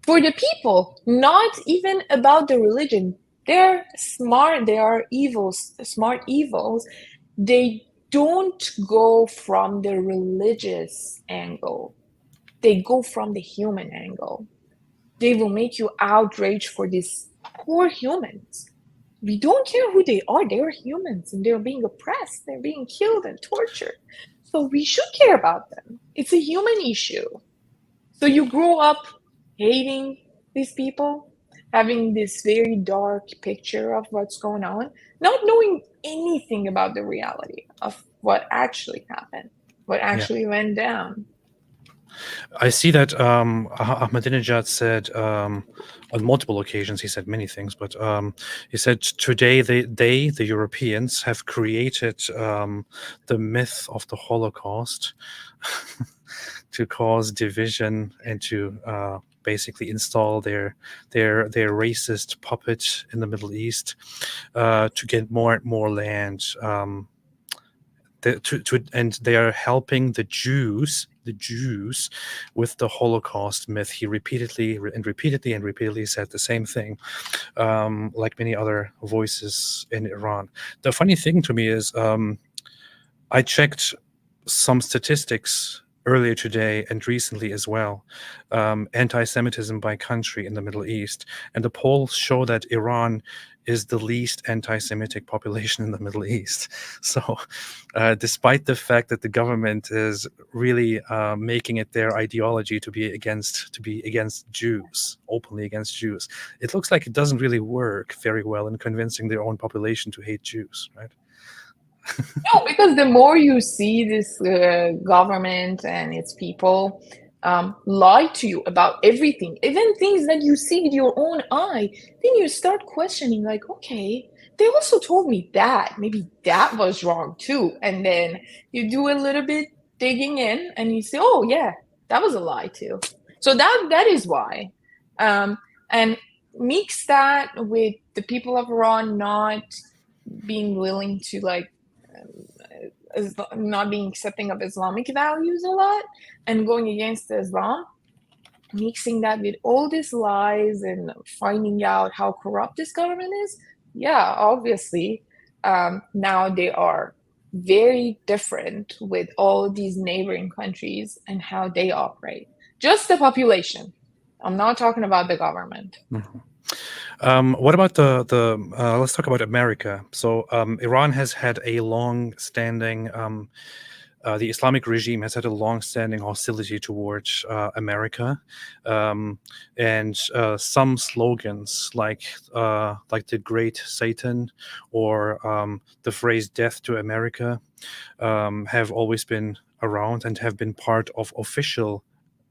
for the people, not even about the religion. They're smart, they are evils, smart evils. They don't go from the religious angle, they go from the human angle. They will make you outraged for these poor humans. We don't care who they are. They're humans and they're being oppressed. They're being killed and tortured. So we should care about them. It's a human issue. So you grow up hating these people, having this very dark picture of what's going on, not knowing anything about the reality of what actually happened, what Yeah. actually went down. I see that Ahmadinejad said on multiple occasions, he said many things, but he said today the Europeans, have created the myth of the Holocaust to cause division and to basically install their racist puppet in the Middle East to get more and more land. And they are helping the Jews with the Holocaust myth. He repeatedly said the same thing, like many other voices in Iran. The funny thing to me is, I checked some statistics earlier today and recently as well, anti-Semitism by country in the Middle East, and the polls show that Iran is the least anti-Semitic population in the Middle East. So, despite the fact that the government is really making it their ideology to be against Jews, openly against Jews, it looks like it doesn't really work very well in convincing their own population to hate Jews, right? No, because the more you see this government and its people lie to you about everything, even things that you see with your own eye, then you start questioning, like, okay, they also told me that. Maybe that was wrong too. And then you do a little bit digging in and you say, oh, yeah, that was a lie too. So that is why. And mix that with the people of Iran not being willing to like not being accepting of Islamic values a lot and going against Islam, mixing that with all these lies and finding out how corrupt this government is, yeah, obviously, now they are very different with all these neighboring countries and how they operate. Just the population. I'm not talking about the government. Mhm. What about let's talk about America. So Iran has had a long-standing, the Islamic regime has had a long-standing hostility towards America, and some slogans like the Great Satan or the phrase "Death to America" have always been around and have been part of official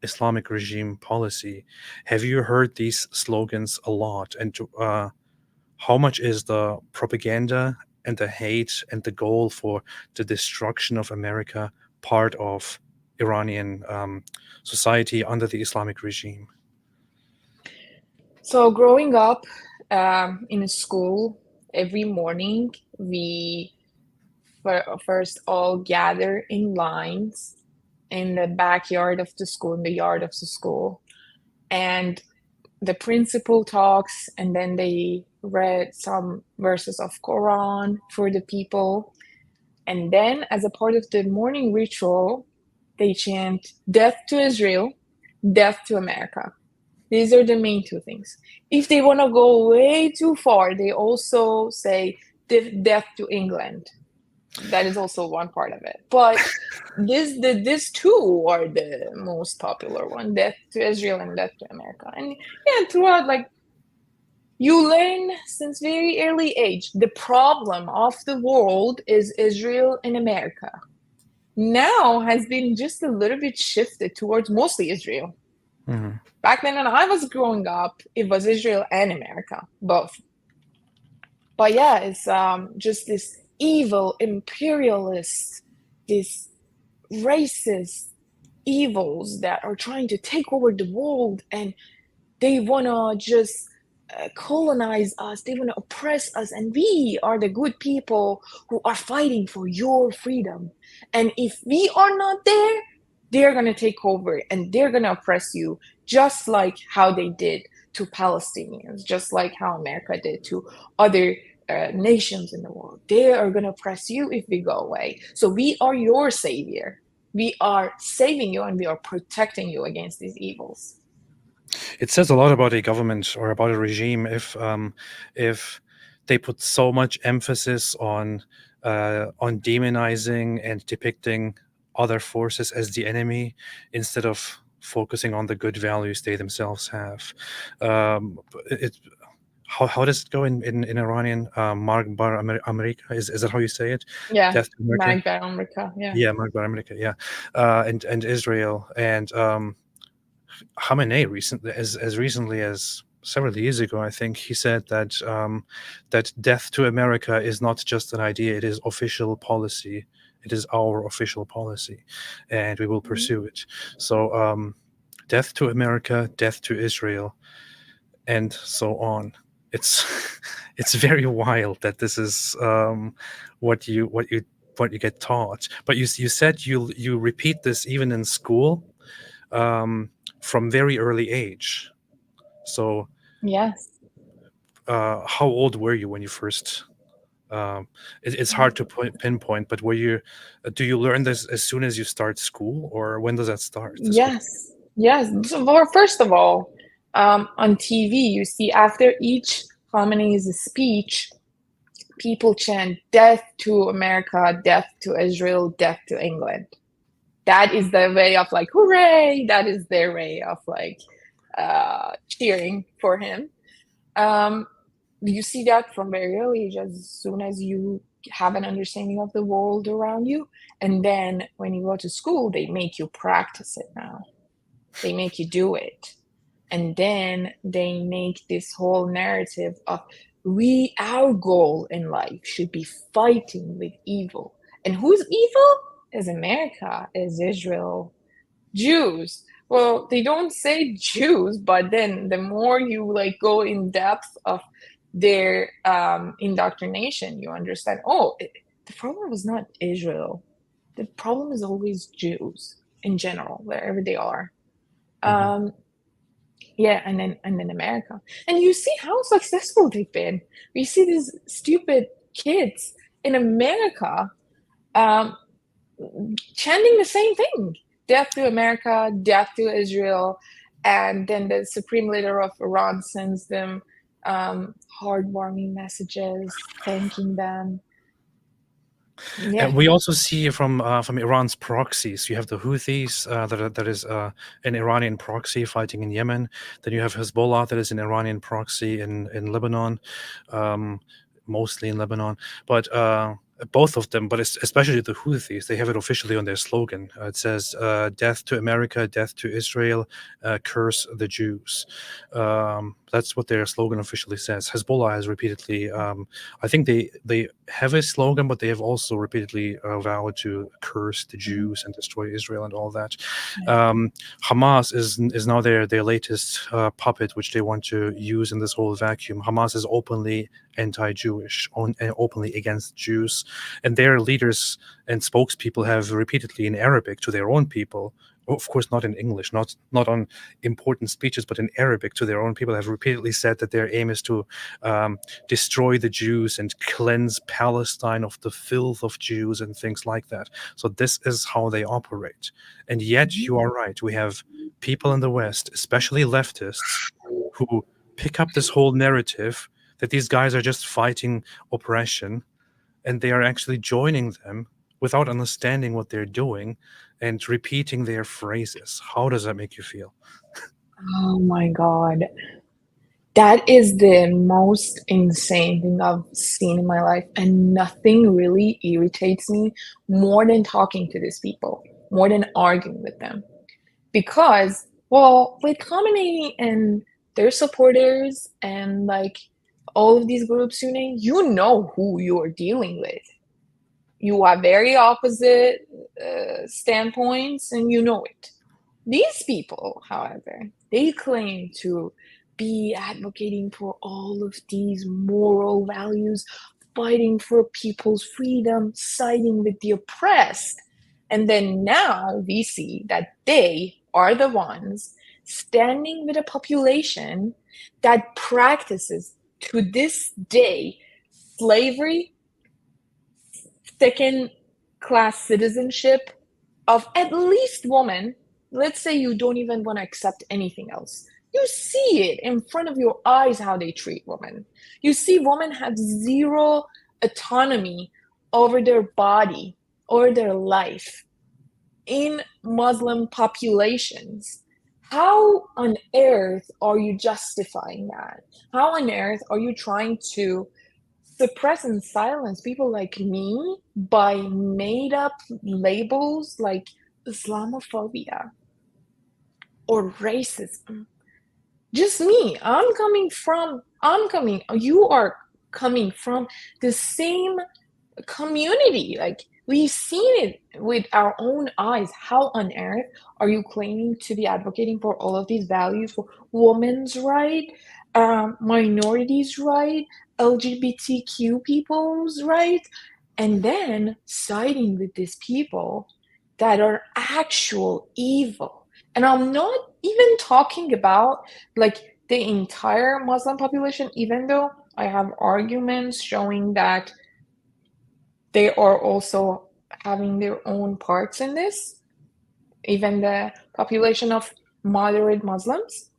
Islamic regime policy. Have you heard these slogans a lot? And how much is the propaganda and the hate and the goal for the destruction of America part of Iranian society under the Islamic regime? So growing up in a school, every morning we first all gather in lines in the backyard of the school, in the yard of the school, and the principal talks, and then they read some verses of Quran for the people, and then as a part of the morning ritual, they chant death to Israel, death to America. These are the main two things. If they want to go way too far, they also say death to England. That is also one part of it. But these two are the most popular one: death to Israel and death to America. And yeah, throughout, like, you learn since very early age, the problem of the world is Israel and America. Now has been just a little bit shifted towards mostly Israel. Mhm. Back then when I was growing up, it was Israel and America, both. But yeah, it's just this evil imperialist, this racist evils that are trying to take over the world, and they want to just colonize us. They want to oppress us, and we are the good people who are fighting for your freedom. And if we are not there, they're going to take over and they're going to oppress you, just like how they did to Palestinians, just like how America did to other nations in the world. They are going to oppress you if we go away. So we are your savior. We are saving you and we are protecting you against these evils. It says a lot about a government or about a regime if they put so much emphasis on demonizing and depicting other forces as the enemy instead of focusing on the good values they themselves have. It how does it go in Iranian? Mark Bar America, is that how you say it? Yeah, Death to America. Magba America. Yeah. Yeah, Mark Bar America. Yeah, and Israel and Khamenei recently, as recently as several years ago, I think he said that that death to America is not just an idea; it is official policy. It is our official policy, and we will pursue it. So, death to America, death to Israel, and so on. It's it's very wild that this is what you get taught. But you said you repeat this even in school. From very early age. So, Yes. how old were you when you first? It's hard to pinpoint, but do you learn this as soon as you start school, or when does that start? Yes. Yes. So, well, first of all, on TV, you see after each Khamenei's speech, people chant death to America, death to Israel, death to England. That is their way of like, hooray! That is their way of like cheering for him. You see that from very early age, as soon as you have an understanding of the world around you. And then when you go to school, they make you practice it now. They make you do it. And then they make this whole narrative of our goal in life should be fighting with evil. And who's evil? Is America, is Israel, Jews. Well, they don't say Jews, but then the more you like go in depth of their indoctrination, you understand, the problem is not Israel. The problem is always Jews in general, wherever they are. Yeah, and then America. And you see how successful they've been. We see these stupid kids in America chanting the same thing: death to America, death to Israel. And then the supreme leader of Iran sends them heartwarming messages, thanking them. Yeah. And we also see from Iran's proxies. You have the Houthis, that is an Iranian proxy fighting in Yemen. Then you have Hezbollah, that is an Iranian proxy in Lebanon, mostly in Lebanon. But both of them, but especially the Houthis, they have it officially on their slogan. It says, "Death to America, death to Israel, curse the Jews." That's what their slogan officially says. Hezbollah has repeatedly, I think they have a slogan, but they have also repeatedly vowed to curse the Jews and destroy Israel and all that. Hamas is now their latest puppet, which they want to use in this whole vacuum. Hamas is openly anti-Jewish, openly against Jews, and their leaders and spokespeople have repeatedly in Arabic to their own people of course not in English, not on important speeches, but in Arabic to their own people, have repeatedly said that their aim is to destroy the Jews and cleanse Palestine of the filth of Jews and things like that. So this is how they operate. And yet you are right. We have people in the West, especially leftists, who pick up this whole narrative that these guys are just fighting oppression, and they are actually joining them without understanding what they're doing and repeating their phrases. How does that make you feel? Oh my God. That is the most insane thing I've seen in my life, and nothing really irritates me more than talking to these people, more than arguing with them. Because, well, with Khamenei and their supporters and like all of these groups, you know who you're dealing with. You have very opposite standpoints, and you know it. These people, however, they claim to be advocating for all of these moral values, fighting for people's freedom, siding with the oppressed. And then now we see that they are the ones standing with a population that practices to this day slavery, second class citizenship of at least women. Let's say you don't even want to accept anything else. You see it in front of your eyes how they treat women. You see women have zero autonomy over their body or their life in Muslim populations. How on earth are you justifying that? How on earth are you trying to suppress and silence people like me by made up labels like Islamophobia or racism? Just me. You are coming from the same community. Like, we've seen it with our own eyes. How on earth are you claiming to be advocating for all of these values, for women's right, minorities' right, LGBTQ people's right, and then siding with these people that are actual evil? And I'm not even talking about like the entire Muslim population, even though I have arguments showing that they are also having their own parts in this, even the population of moderate Muslims.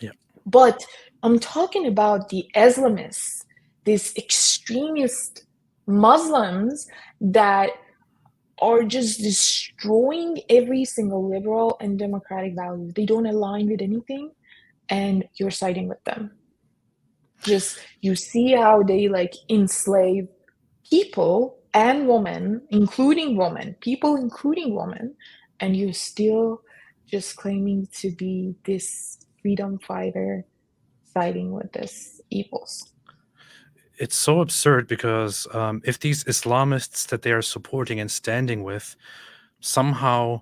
Yeah. But I'm talking about the Islamists, these extremist Muslims that are just destroying every single liberal and democratic value. They don't align with anything, and you're siding with them. Just, you see how they like enslave people and women, people including women, and you're still just claiming to be this freedom fighter siding with this evils. It's so absurd because if these Islamists that they are supporting and standing with somehow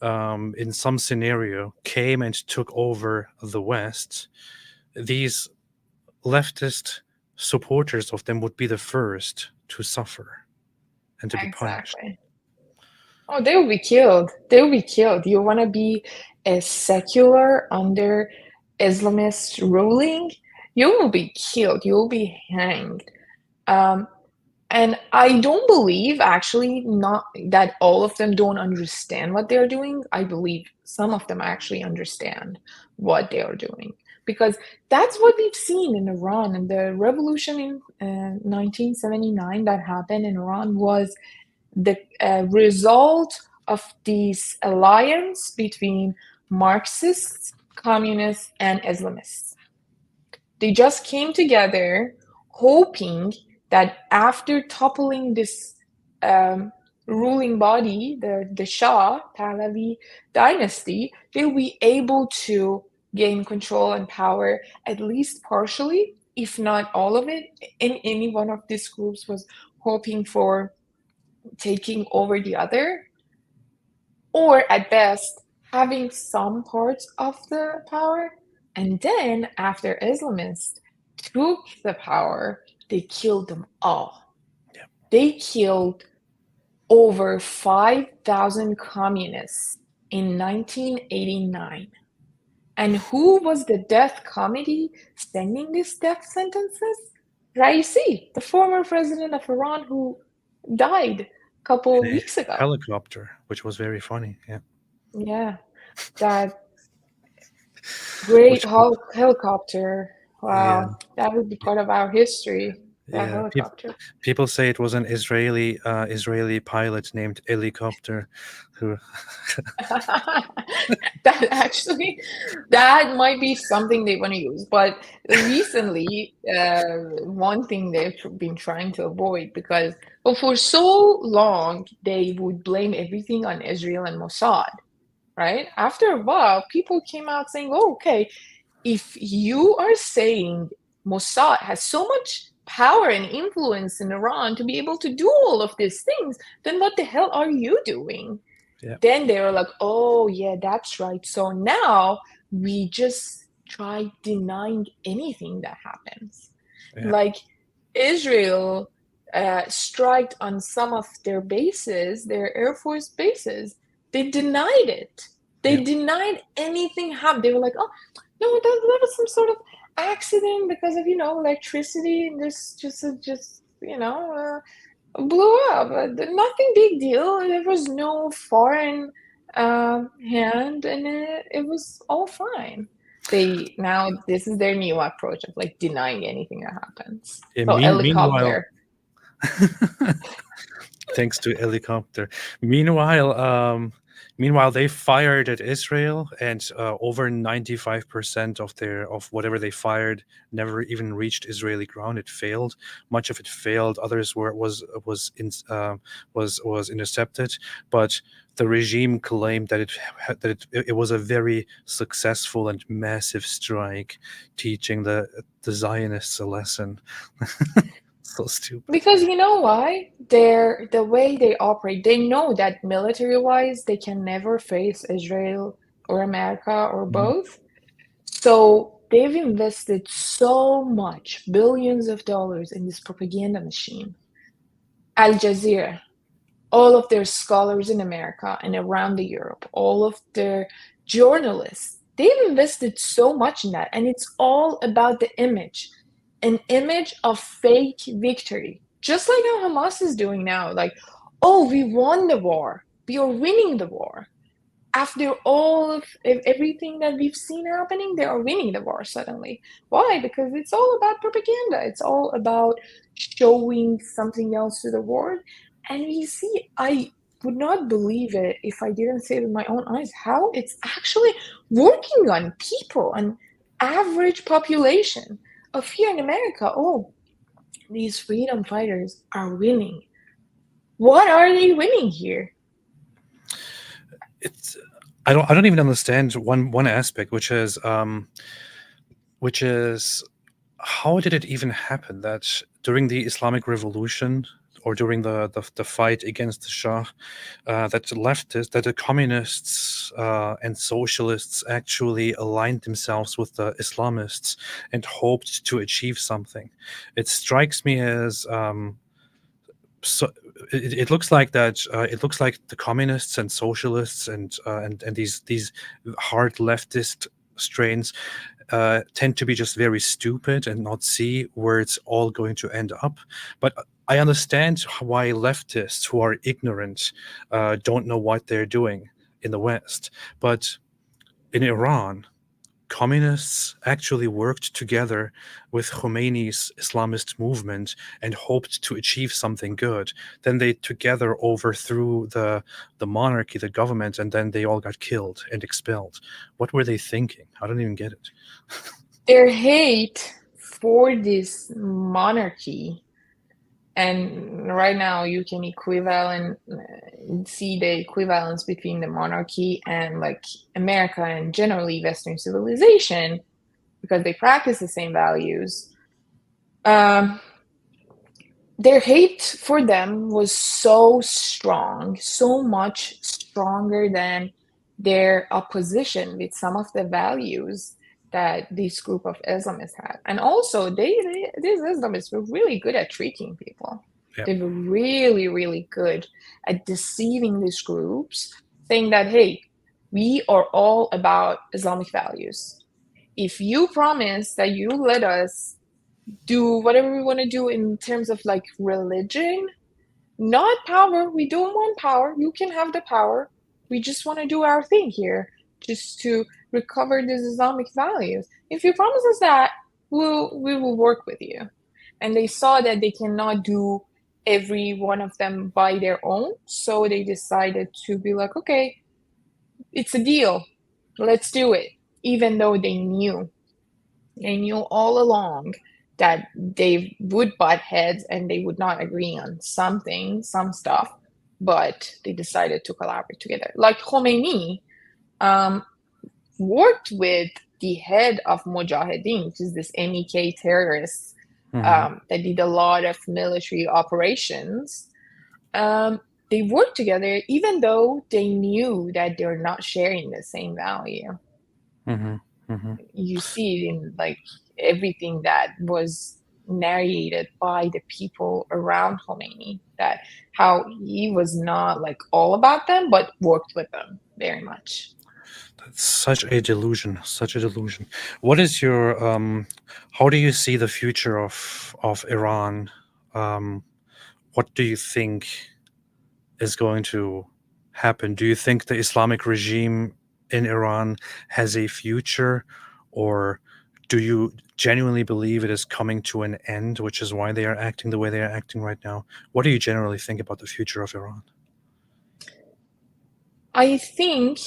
in some scenario came and took over the West, these leftist supporters of them would be the first to suffer and to be punished. Exactly. Oh, they will be killed. They will be killed. You want to be a secular under Islamist ruling? You will be killed. You will be hanged. Um, and I don't believe actually not that all of them don't understand what they're doing. I believe some of them actually understand what they are doing, because that's what we've seen in Iran. And the revolution in 1979 that happened in Iran was the result of this alliance between Marxists, communists, and Islamists. They just came together hoping that after toppling this ruling body, the Shah Pahlavi dynasty, they'll be able to gain control and power, at least partially, if not all of it. And any one of these groups was hoping for taking over the other, or at best having some parts of the power. And then after Islamists took the power, they killed them all. They killed over 5,000 communists in 1989. And who was the death committee sending these death sentences? Raisi, the former president of Iran who died a couple of In a weeks ago. helicopter, which was very funny. Yeah. Yeah, that great Which was, helicopter. yeah. Wow, that would be part of our history, that Yeah. helicopter. People say it was an Israeli pilot named Helicopter who That might be something they want to use. But recently, one thing they've been trying to avoid, because for so long they would blame everything on Israel and Mossad, right? After a while, people came out saying, "Oh, okay, if you are saying Mossad has so much power and influence in Iran to be able to do all of these things, then what the hell are you doing?" Yeah. Then they were like, "Oh, yeah, that's right." So now we just try denying anything that happens. Yeah. Like Israel striked on some of their bases, their Air Force bases. They denied it. They Yeah. denied anything happened. They were like, "Oh, no, that was some sort of accident because of, electricity and this just blew up. Nothing big deal. There was no foreign hand in it. It was all fine." Now this is their new approach of like denying anything that happens. Yeah, So meanwhile, helicopter. thanks to Helicopter. Meanwhile, they fired at Israel, and over 95% of whatever they fired never even reached Israeli ground. It failed. Much of it failed. Others was intercepted, but the regime claimed that it was a very successful and massive strike, teaching the Zionists a lesson. So stupid. Because you know why? The way they operate, they know that military-wise, they can never face Israel or America or Mhm. both. So they've invested so much, billions of dollars in this propaganda machine. Al Jazeera, all of their scholars in America and around the Europe, all of their journalists, they've invested so much in that. And it's all about the image, an image of fake victory. Just like how Hamas is doing now, like, "Oh, we won the war. We are winning the war." After all of everything that we've seen happening, they are winning the war suddenly. Why? Because it's all about propaganda. It's all about showing something else to the world. And we see, I would not believe it if I didn't see it with my own eyes, how it's actually working on people, an average population of here in America. Oh, these freedom fighters are winning. What are they winning here? It's I don't even understand one aspect, which is how did it even happen that during the Islamic Revolution or during the fight against the Shah, that the communists and socialists actually aligned themselves with the Islamists and hoped to achieve something. It strikes me as so it looks like that it looks like the communists and socialists and these hard leftist strains tend to be just very stupid and not see where it's all going to end up. But I understand why leftists who are ignorant don't know what they're doing in the West. But in Iran, communists actually worked together with Khomeini's Islamist movement and hoped to achieve something good. Then they together overthrew the monarchy, the government, and then they all got killed and expelled. What were they thinking? I don't even get it. Their hate for this monarchy, and right now you can see the equivalence between the monarchy and like America and generally Western civilization, because they practice the same values. Their hate for them was so strong, so much stronger than their opposition with some of the values that this group of Islamists had. And also, these Islamists were really good at tricking people. Yeah. They were really, really good at deceiving these groups, saying that, hey, we are all about Islamic values. If you promise that you let us do whatever we want to do in terms of like religion, not power, we don't want power. You can have the power. We just want to do our thing here, just to recover these Islamic values. If you promise us that, we will work with you. And they saw that they cannot do every one of them by their own, so they decided to be like, okay, it's a deal. Let's do it. Even though they knew all along that they would butt heads and they would not agree on something, some stuff, but they decided to collaborate together. Like Khomeini um, worked with the head of Mujahideen, which is this MEK terrorists that did a lot of military operations. They worked together even though they knew that they're not sharing the same value. You see it in like everything that was narrated by the people around Khomeini, that how he was not like all about them, but worked with them very much. That's such a delusion, such a delusion. What is your how do you see the future of Iran? What do you think is going to happen? Do you think the Islamic regime in Iran has a future, or do you genuinely believe it is coming to an end, which is why they are acting the way they are acting right now? What do you generally think about the future of Iran? I think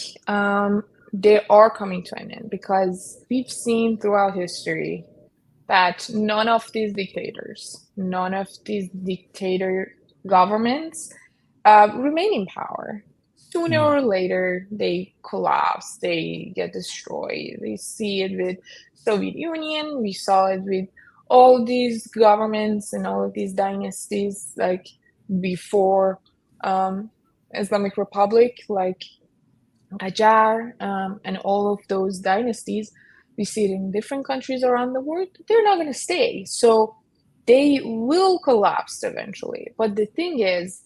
they are coming to an end because we've seen throughout history that none of these dictators, none of these dictator governments remain in power. Sooner Mm, or later, they collapse, they get destroyed. We see it with Soviet Union, we saw it with all these governments and all of these dynasties, like before Islamic Republic, like Qajar, and all of those dynasties. We see it in different countries around the world. They're not going to stay. So they will collapse eventually. But the thing is,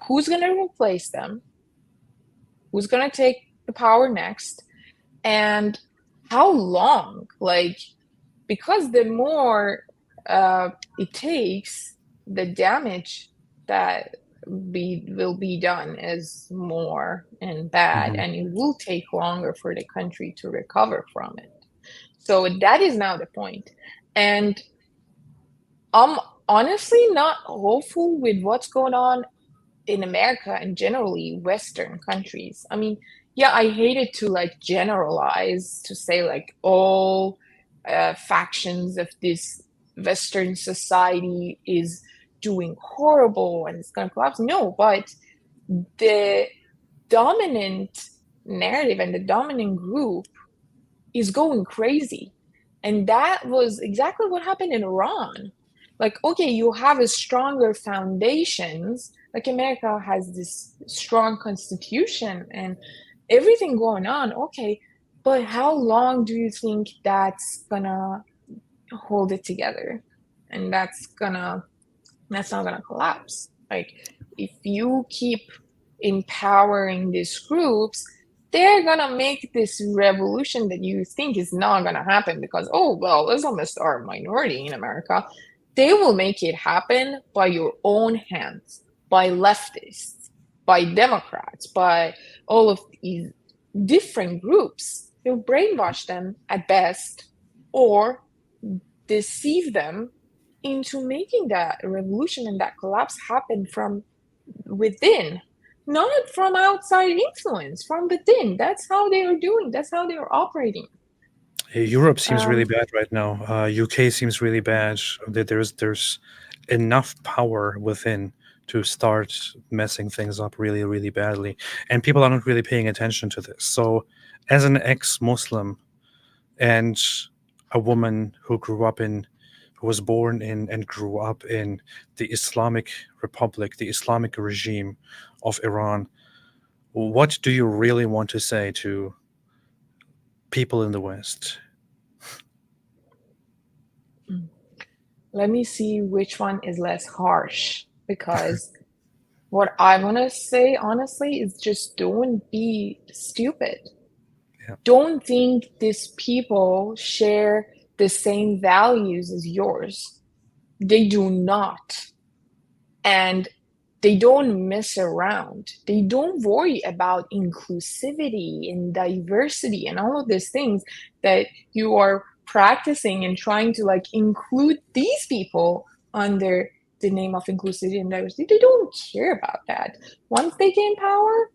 who's going to replace them? Who's going to take the power next? And how long? Like, because the more it takes, the damage that will be done is more and bad, mhm. and it will take longer for the country to recover from it. So that is now the point. And I'm honestly not hopeful with what's going on in America and generally Western countries. I mean, yeah, I hated to like generalize to say like all factions of this Western society is doing horrible and it's going to collapse. No, but the dominant narrative and the dominant group is going crazy. And that was exactly what happened in Iran. Like, okay, you have a stronger foundations. Like America has this strong constitution and everything going on. Okay, but how long do you think that's gonna hold it together? And that's not gonna collapse. Like, if you keep empowering these groups, they're gonna make this revolution that you think is not gonna happen because, oh, well, Islamists are a minority in America. They will make it happen by your own hands, by leftists, by Democrats, by all of these different groups. You'll brainwash them at best or deceive them into making that revolution and that collapse happen from within, not from outside influence, from within. That's how they are doing. That's how they are operating. Europe seems really Um, bad right now. UK seems really bad. There's enough power within to start messing things up really, really badly, and people are not really paying attention to this. So, as an ex-Muslim and a woman who was born in and grew up in the Islamic Republic, the Islamic regime of Iran, what do you really want to say to people in the West? let me see which one is less harsh because What I want to say, honestly, is just don't be stupid. Yeah. Don't think these people share the same values as yours. They do not. And they don't mess around. They don't worry about inclusivity and diversity and all of these things that you are practicing and trying to like include these people under the name of inclusivity and diversity. They don't care about that. Once they gain power,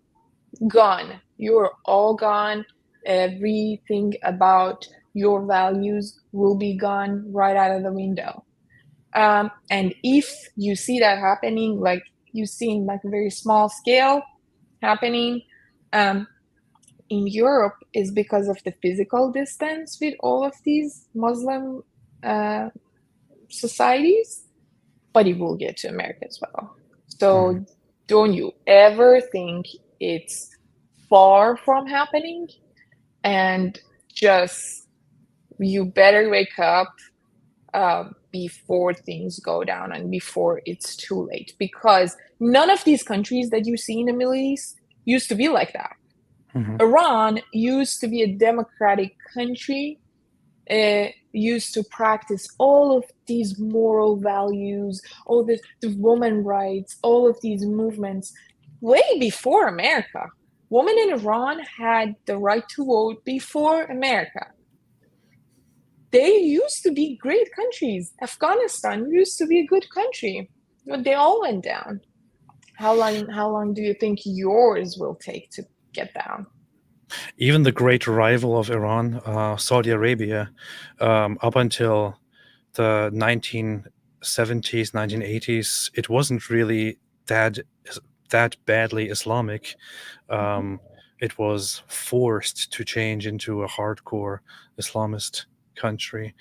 gone. You're all gone. Everything about your values will be gone right out of the window. And if you see that happening, like you see in like a very small scale happening in Europe, is because of the physical distance with all of these Muslim uh, societies, but it will get to America as well. So don't you ever think it's far from happening, and just you better wake up before things go down and before it's too late, because none of these countries that you see in the Middle East used to be like that. Iran used to be a democratic country, used to practice all of these moral values, all the women rights, all of these movements way before America. Women in Iran had the right to vote before America. They used to be great countries. Afghanistan used to be a good country, but they all went down. How long do you think yours will take to get down? Even the great rival of Iran, Saudi Arabia, up until the 1970s, 1980s, it wasn't really that badly Islamic. It was forced to change into a hardcore Islamist country.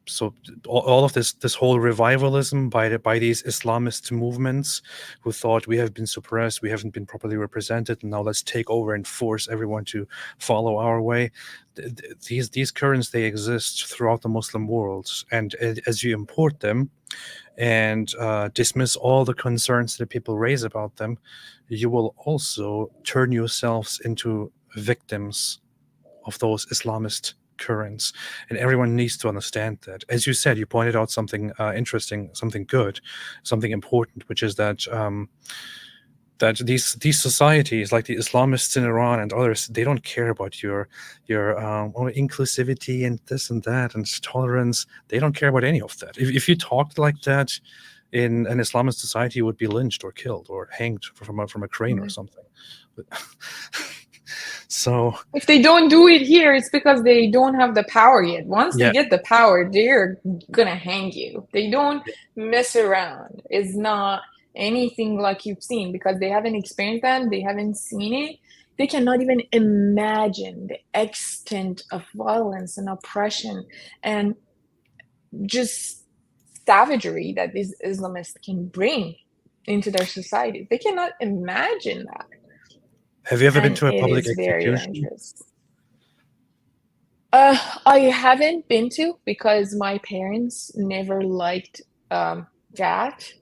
So all of this whole revivalism by these Islamist movements who thought we have been suppressed, we haven't been properly represented, and now let's take over and force everyone to follow our way. These currents, they exist throughout the Muslim world, and as you import them and dismiss all the concerns that people raise about them, you will also turn yourselves into victims of those Islamist currents. And everyone needs to understand that. As you said, you pointed out something interesting, something good, something important, which is that that these societies, like the Islamists in Iran and others, they don't care about your inclusivity and this and that and tolerance. They don't care about any of that. If you talked like that in an Islamist society, you would be lynched or killed or hanged from a crane or something. So if they don't do it here, it's because they don't have the power yet. Once they yeah, get the power, they're gonna hang you. They don't mess around. It's not anything like you've seen, because they haven't experienced that, they haven't seen it. They cannot even imagine the extent of violence and oppression and just savagery that these Islamists can bring into their society. They cannot imagine that. have you ever been And to a it public is very execution? dangerous. I haven't been to, because my parents never liked that.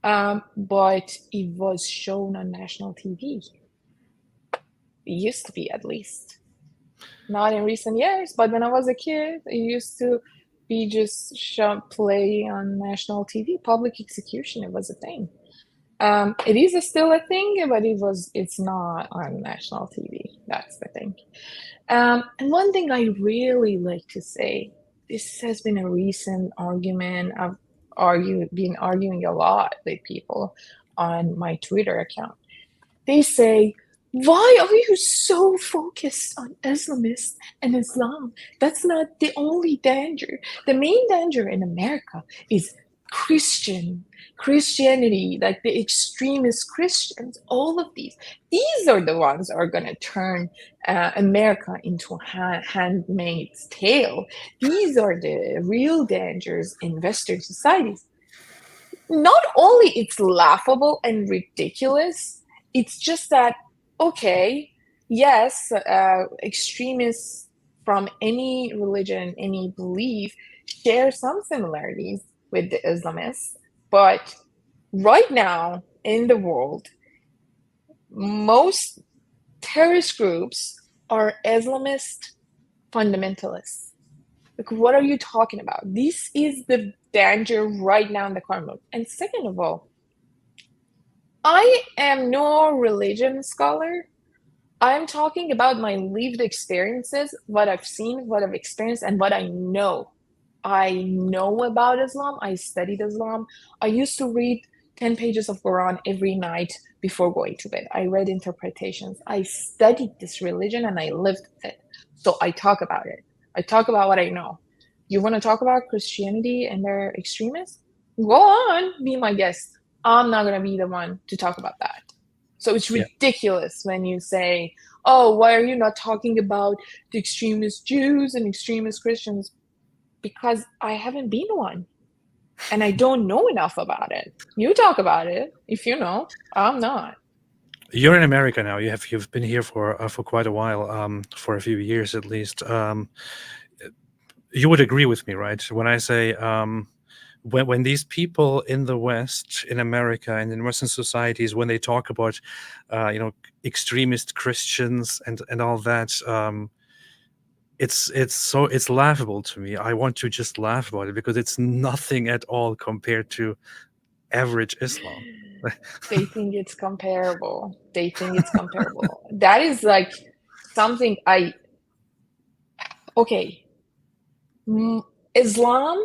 But it was shown on national TV. It used to be, at least. Not in recent years, but when I was a kid, it used to be just play on national TV. Public execution, it was a thing. It is still a thing, but it's not on national TV. That's the thing. And one thing I really like to say, this has been a recent argument. I've been arguing a lot with people on my Twitter account. They say, why are you so focused on Islamists and Islam? That's not the only danger. The main danger in America is Christianity, like the extremist Christians, all of these. These are the ones that are going to turn America into a handmaid's tale. These are the real dangers in Western societies. Not only it's laughable and ridiculous, it's just that, okay, yes, extremists from any religion, any belief share some similarities with the Islamists, but right now in the world, most terrorist groups are Islamist fundamentalists. Like, what are you talking about? This is the danger right now in the current world. And second of all, I am no religion scholar. I'm talking about my lived experiences, what I've seen, what I've experienced, and what I know. I know about Islam. I studied Islam. I used to read 10 pages of Quran every night before going to bed. I read interpretations. I studied this religion and I lived with it. So I talk about it. I talk about what I know. You want to talk about Christianity and their extremists? Go on, be my guest. I'm not going to be the one to talk about that. So it's Yeah. ridiculous when you say, oh, why are you not talking about the extremist Jews and extremist Christians? Because I haven't been one and I don't know enough about it. You talk about it if you know. I'm not. You're in America now. You've been here for quite a while, for a few years at least. You would agree with me, right? When I say when these people in the West, in America, and in Western societies, when they talk about extremist Christians and all that, it's laughable to me. I want to just laugh about it because it's nothing at all compared to average Islam. They think it's comparable. They think it's comparable. That is like something okay. Islam,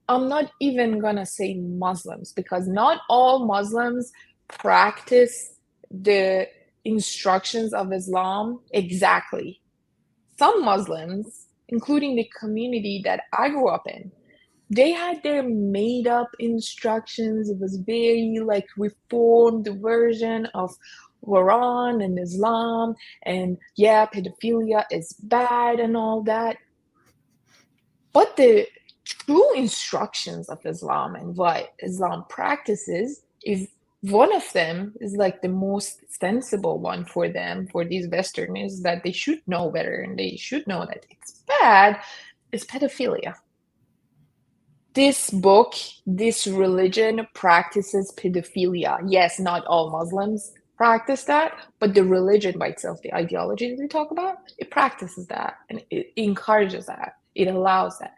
I'm not even gonna say Muslims because not all Muslims practice the instructions of Islam exactly. Some Muslims, including the community that I grew up in, they had their made up instructions. It was very like reformed version of Quran and Islam, and yeah, pedophilia is bad and all that. But the true instructions of Islam and what Islam practices is one of them is like the most sensible one for them, for these Westerners, that they should know better and they should know that it's bad, is pedophilia. This book, this religion practices pedophilia. Yes, not all Muslims practice that, but the religion by itself, the ideology that we talk about, it practices that and it encourages that. It allows that.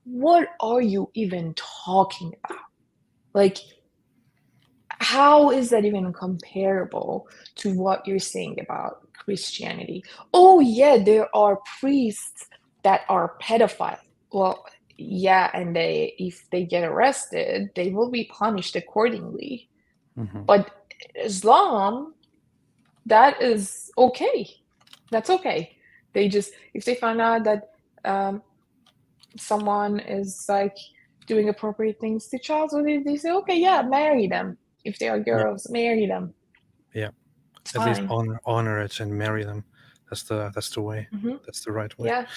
What are you even talking about? Like, how is that even comparable to what you're saying about Christianity? Oh, yeah, there are priests that are pedophiles. Well, yeah, and if they get arrested, they will be punished accordingly. Mhm. But Islam, that is okay. That's okay. If they find out that someone is like doing appropriate things to child, so they say, okay, yeah, marry them. If they are Yeah, girls, marry them. yeah. It's At least fine. honor it and marry them. That's the way. Hmm. That's the right way. Yeah,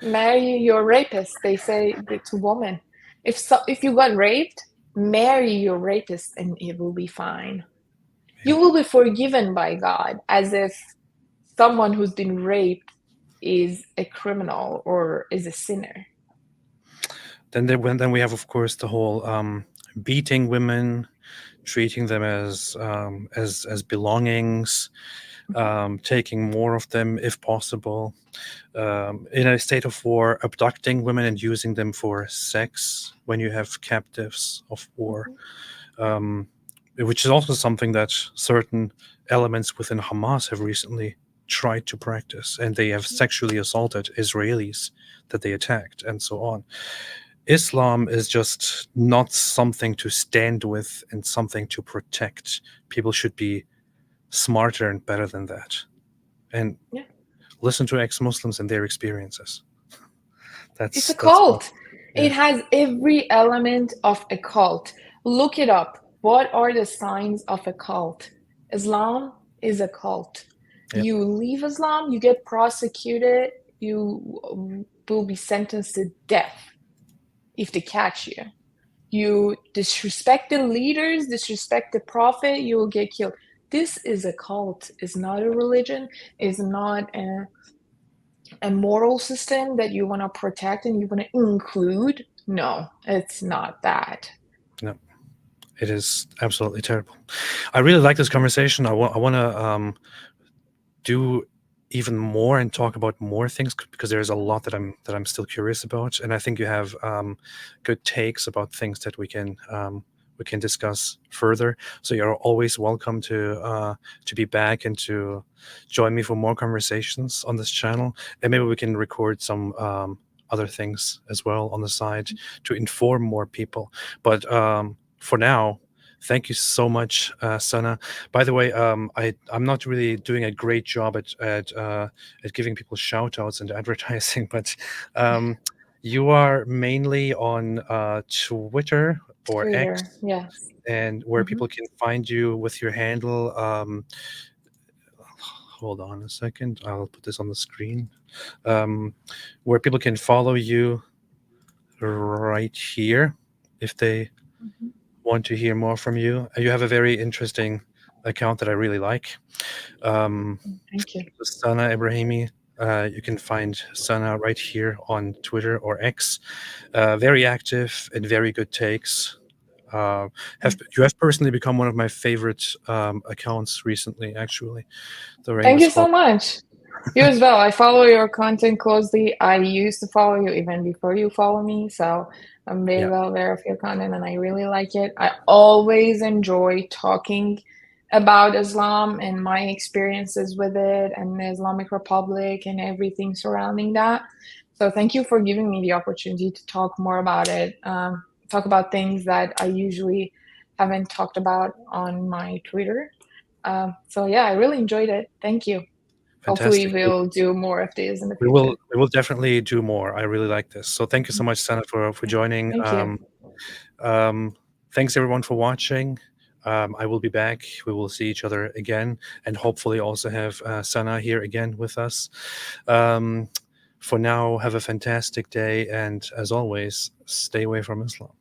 marry your rapist. They say to women, if you got raped, marry your rapist, and it will be fine. Yeah. You will be forgiven by God, as if someone who's been raped is a criminal or is a sinner. Then we have, of course, the whole beating women, treating them as belongings, taking more of them if possible, in a state of war, abducting women and using them for sex when you have captives of war, Mhm. which is also something that certain elements within Hamas have recently tried to practice, and they have sexually assaulted Israelis that they attacked, and so on. Islam is just not something to stand with and something to protect. People should be smarter and better than that, and Yeah. listen to ex-Muslims and their experiences. It's a That's what. cult. It Yeah, has every element of a cult. Look it up. What are the signs of a cult? Islam is a cult. yeah, You leave Islam, you get prosecuted, you will be sentenced to death if they catch you. You disrespect the leaders, disrespect the prophet, you will get killed. This is a cult. It's not a religion. It's not a moral system that you want to protect and you want to include. No, it's not that. no. It is absolutely terrible. I really like this conversation. I want to do even more and talk about more things because there's a lot that I'm still curious about, and I think you have good takes about things that we can discuss further. So you're always welcome to be back and to join me for more conversations on this channel, and maybe we can record some other things as well on the side to inform more people. But for now, thank you so much, Sana. By the way, I'm not really doing a great job at giving people shout outs and advertising, but you are mainly on Twitter or X, Twitter, yes. and where Mhm. people can find you with your handle. Hold on a second, I'll put this on the screen. Where people can follow you right here if they Mhm. want to hear more from you. You have a very interesting account that I really like. Um, Thank you. Sana Ebrahimi. You can find Sana right here on Twitter or X. Very active and very good takes. You have personally become one of my favorite accounts recently, actually. The Thank Rainbow you so Squad. much. You as well. I follow your content closely. I used to follow you even before you follow me, so I'm very Yeah, well aware of your content and I really like it. I always enjoy talking about Islam and my experiences with it and the Islamic Republic and everything surrounding that. So thank you for giving me the opportunity to talk more about it, talk about things that I usually haven't talked about on my Twitter. So yeah, I really enjoyed it. Thank you. Hopefully, fantastic. we'll do more of these in the We future. will definitely do more. I really like this. So thank you so Mhm. much, Sana, for Yeah. joining. Thank you. Um, Thanks everyone for watching. I will be back. We will see each other again, and hopefully also have Sana here again with us. Um, for now, have a fantastic day, and as always, stay away from Islam.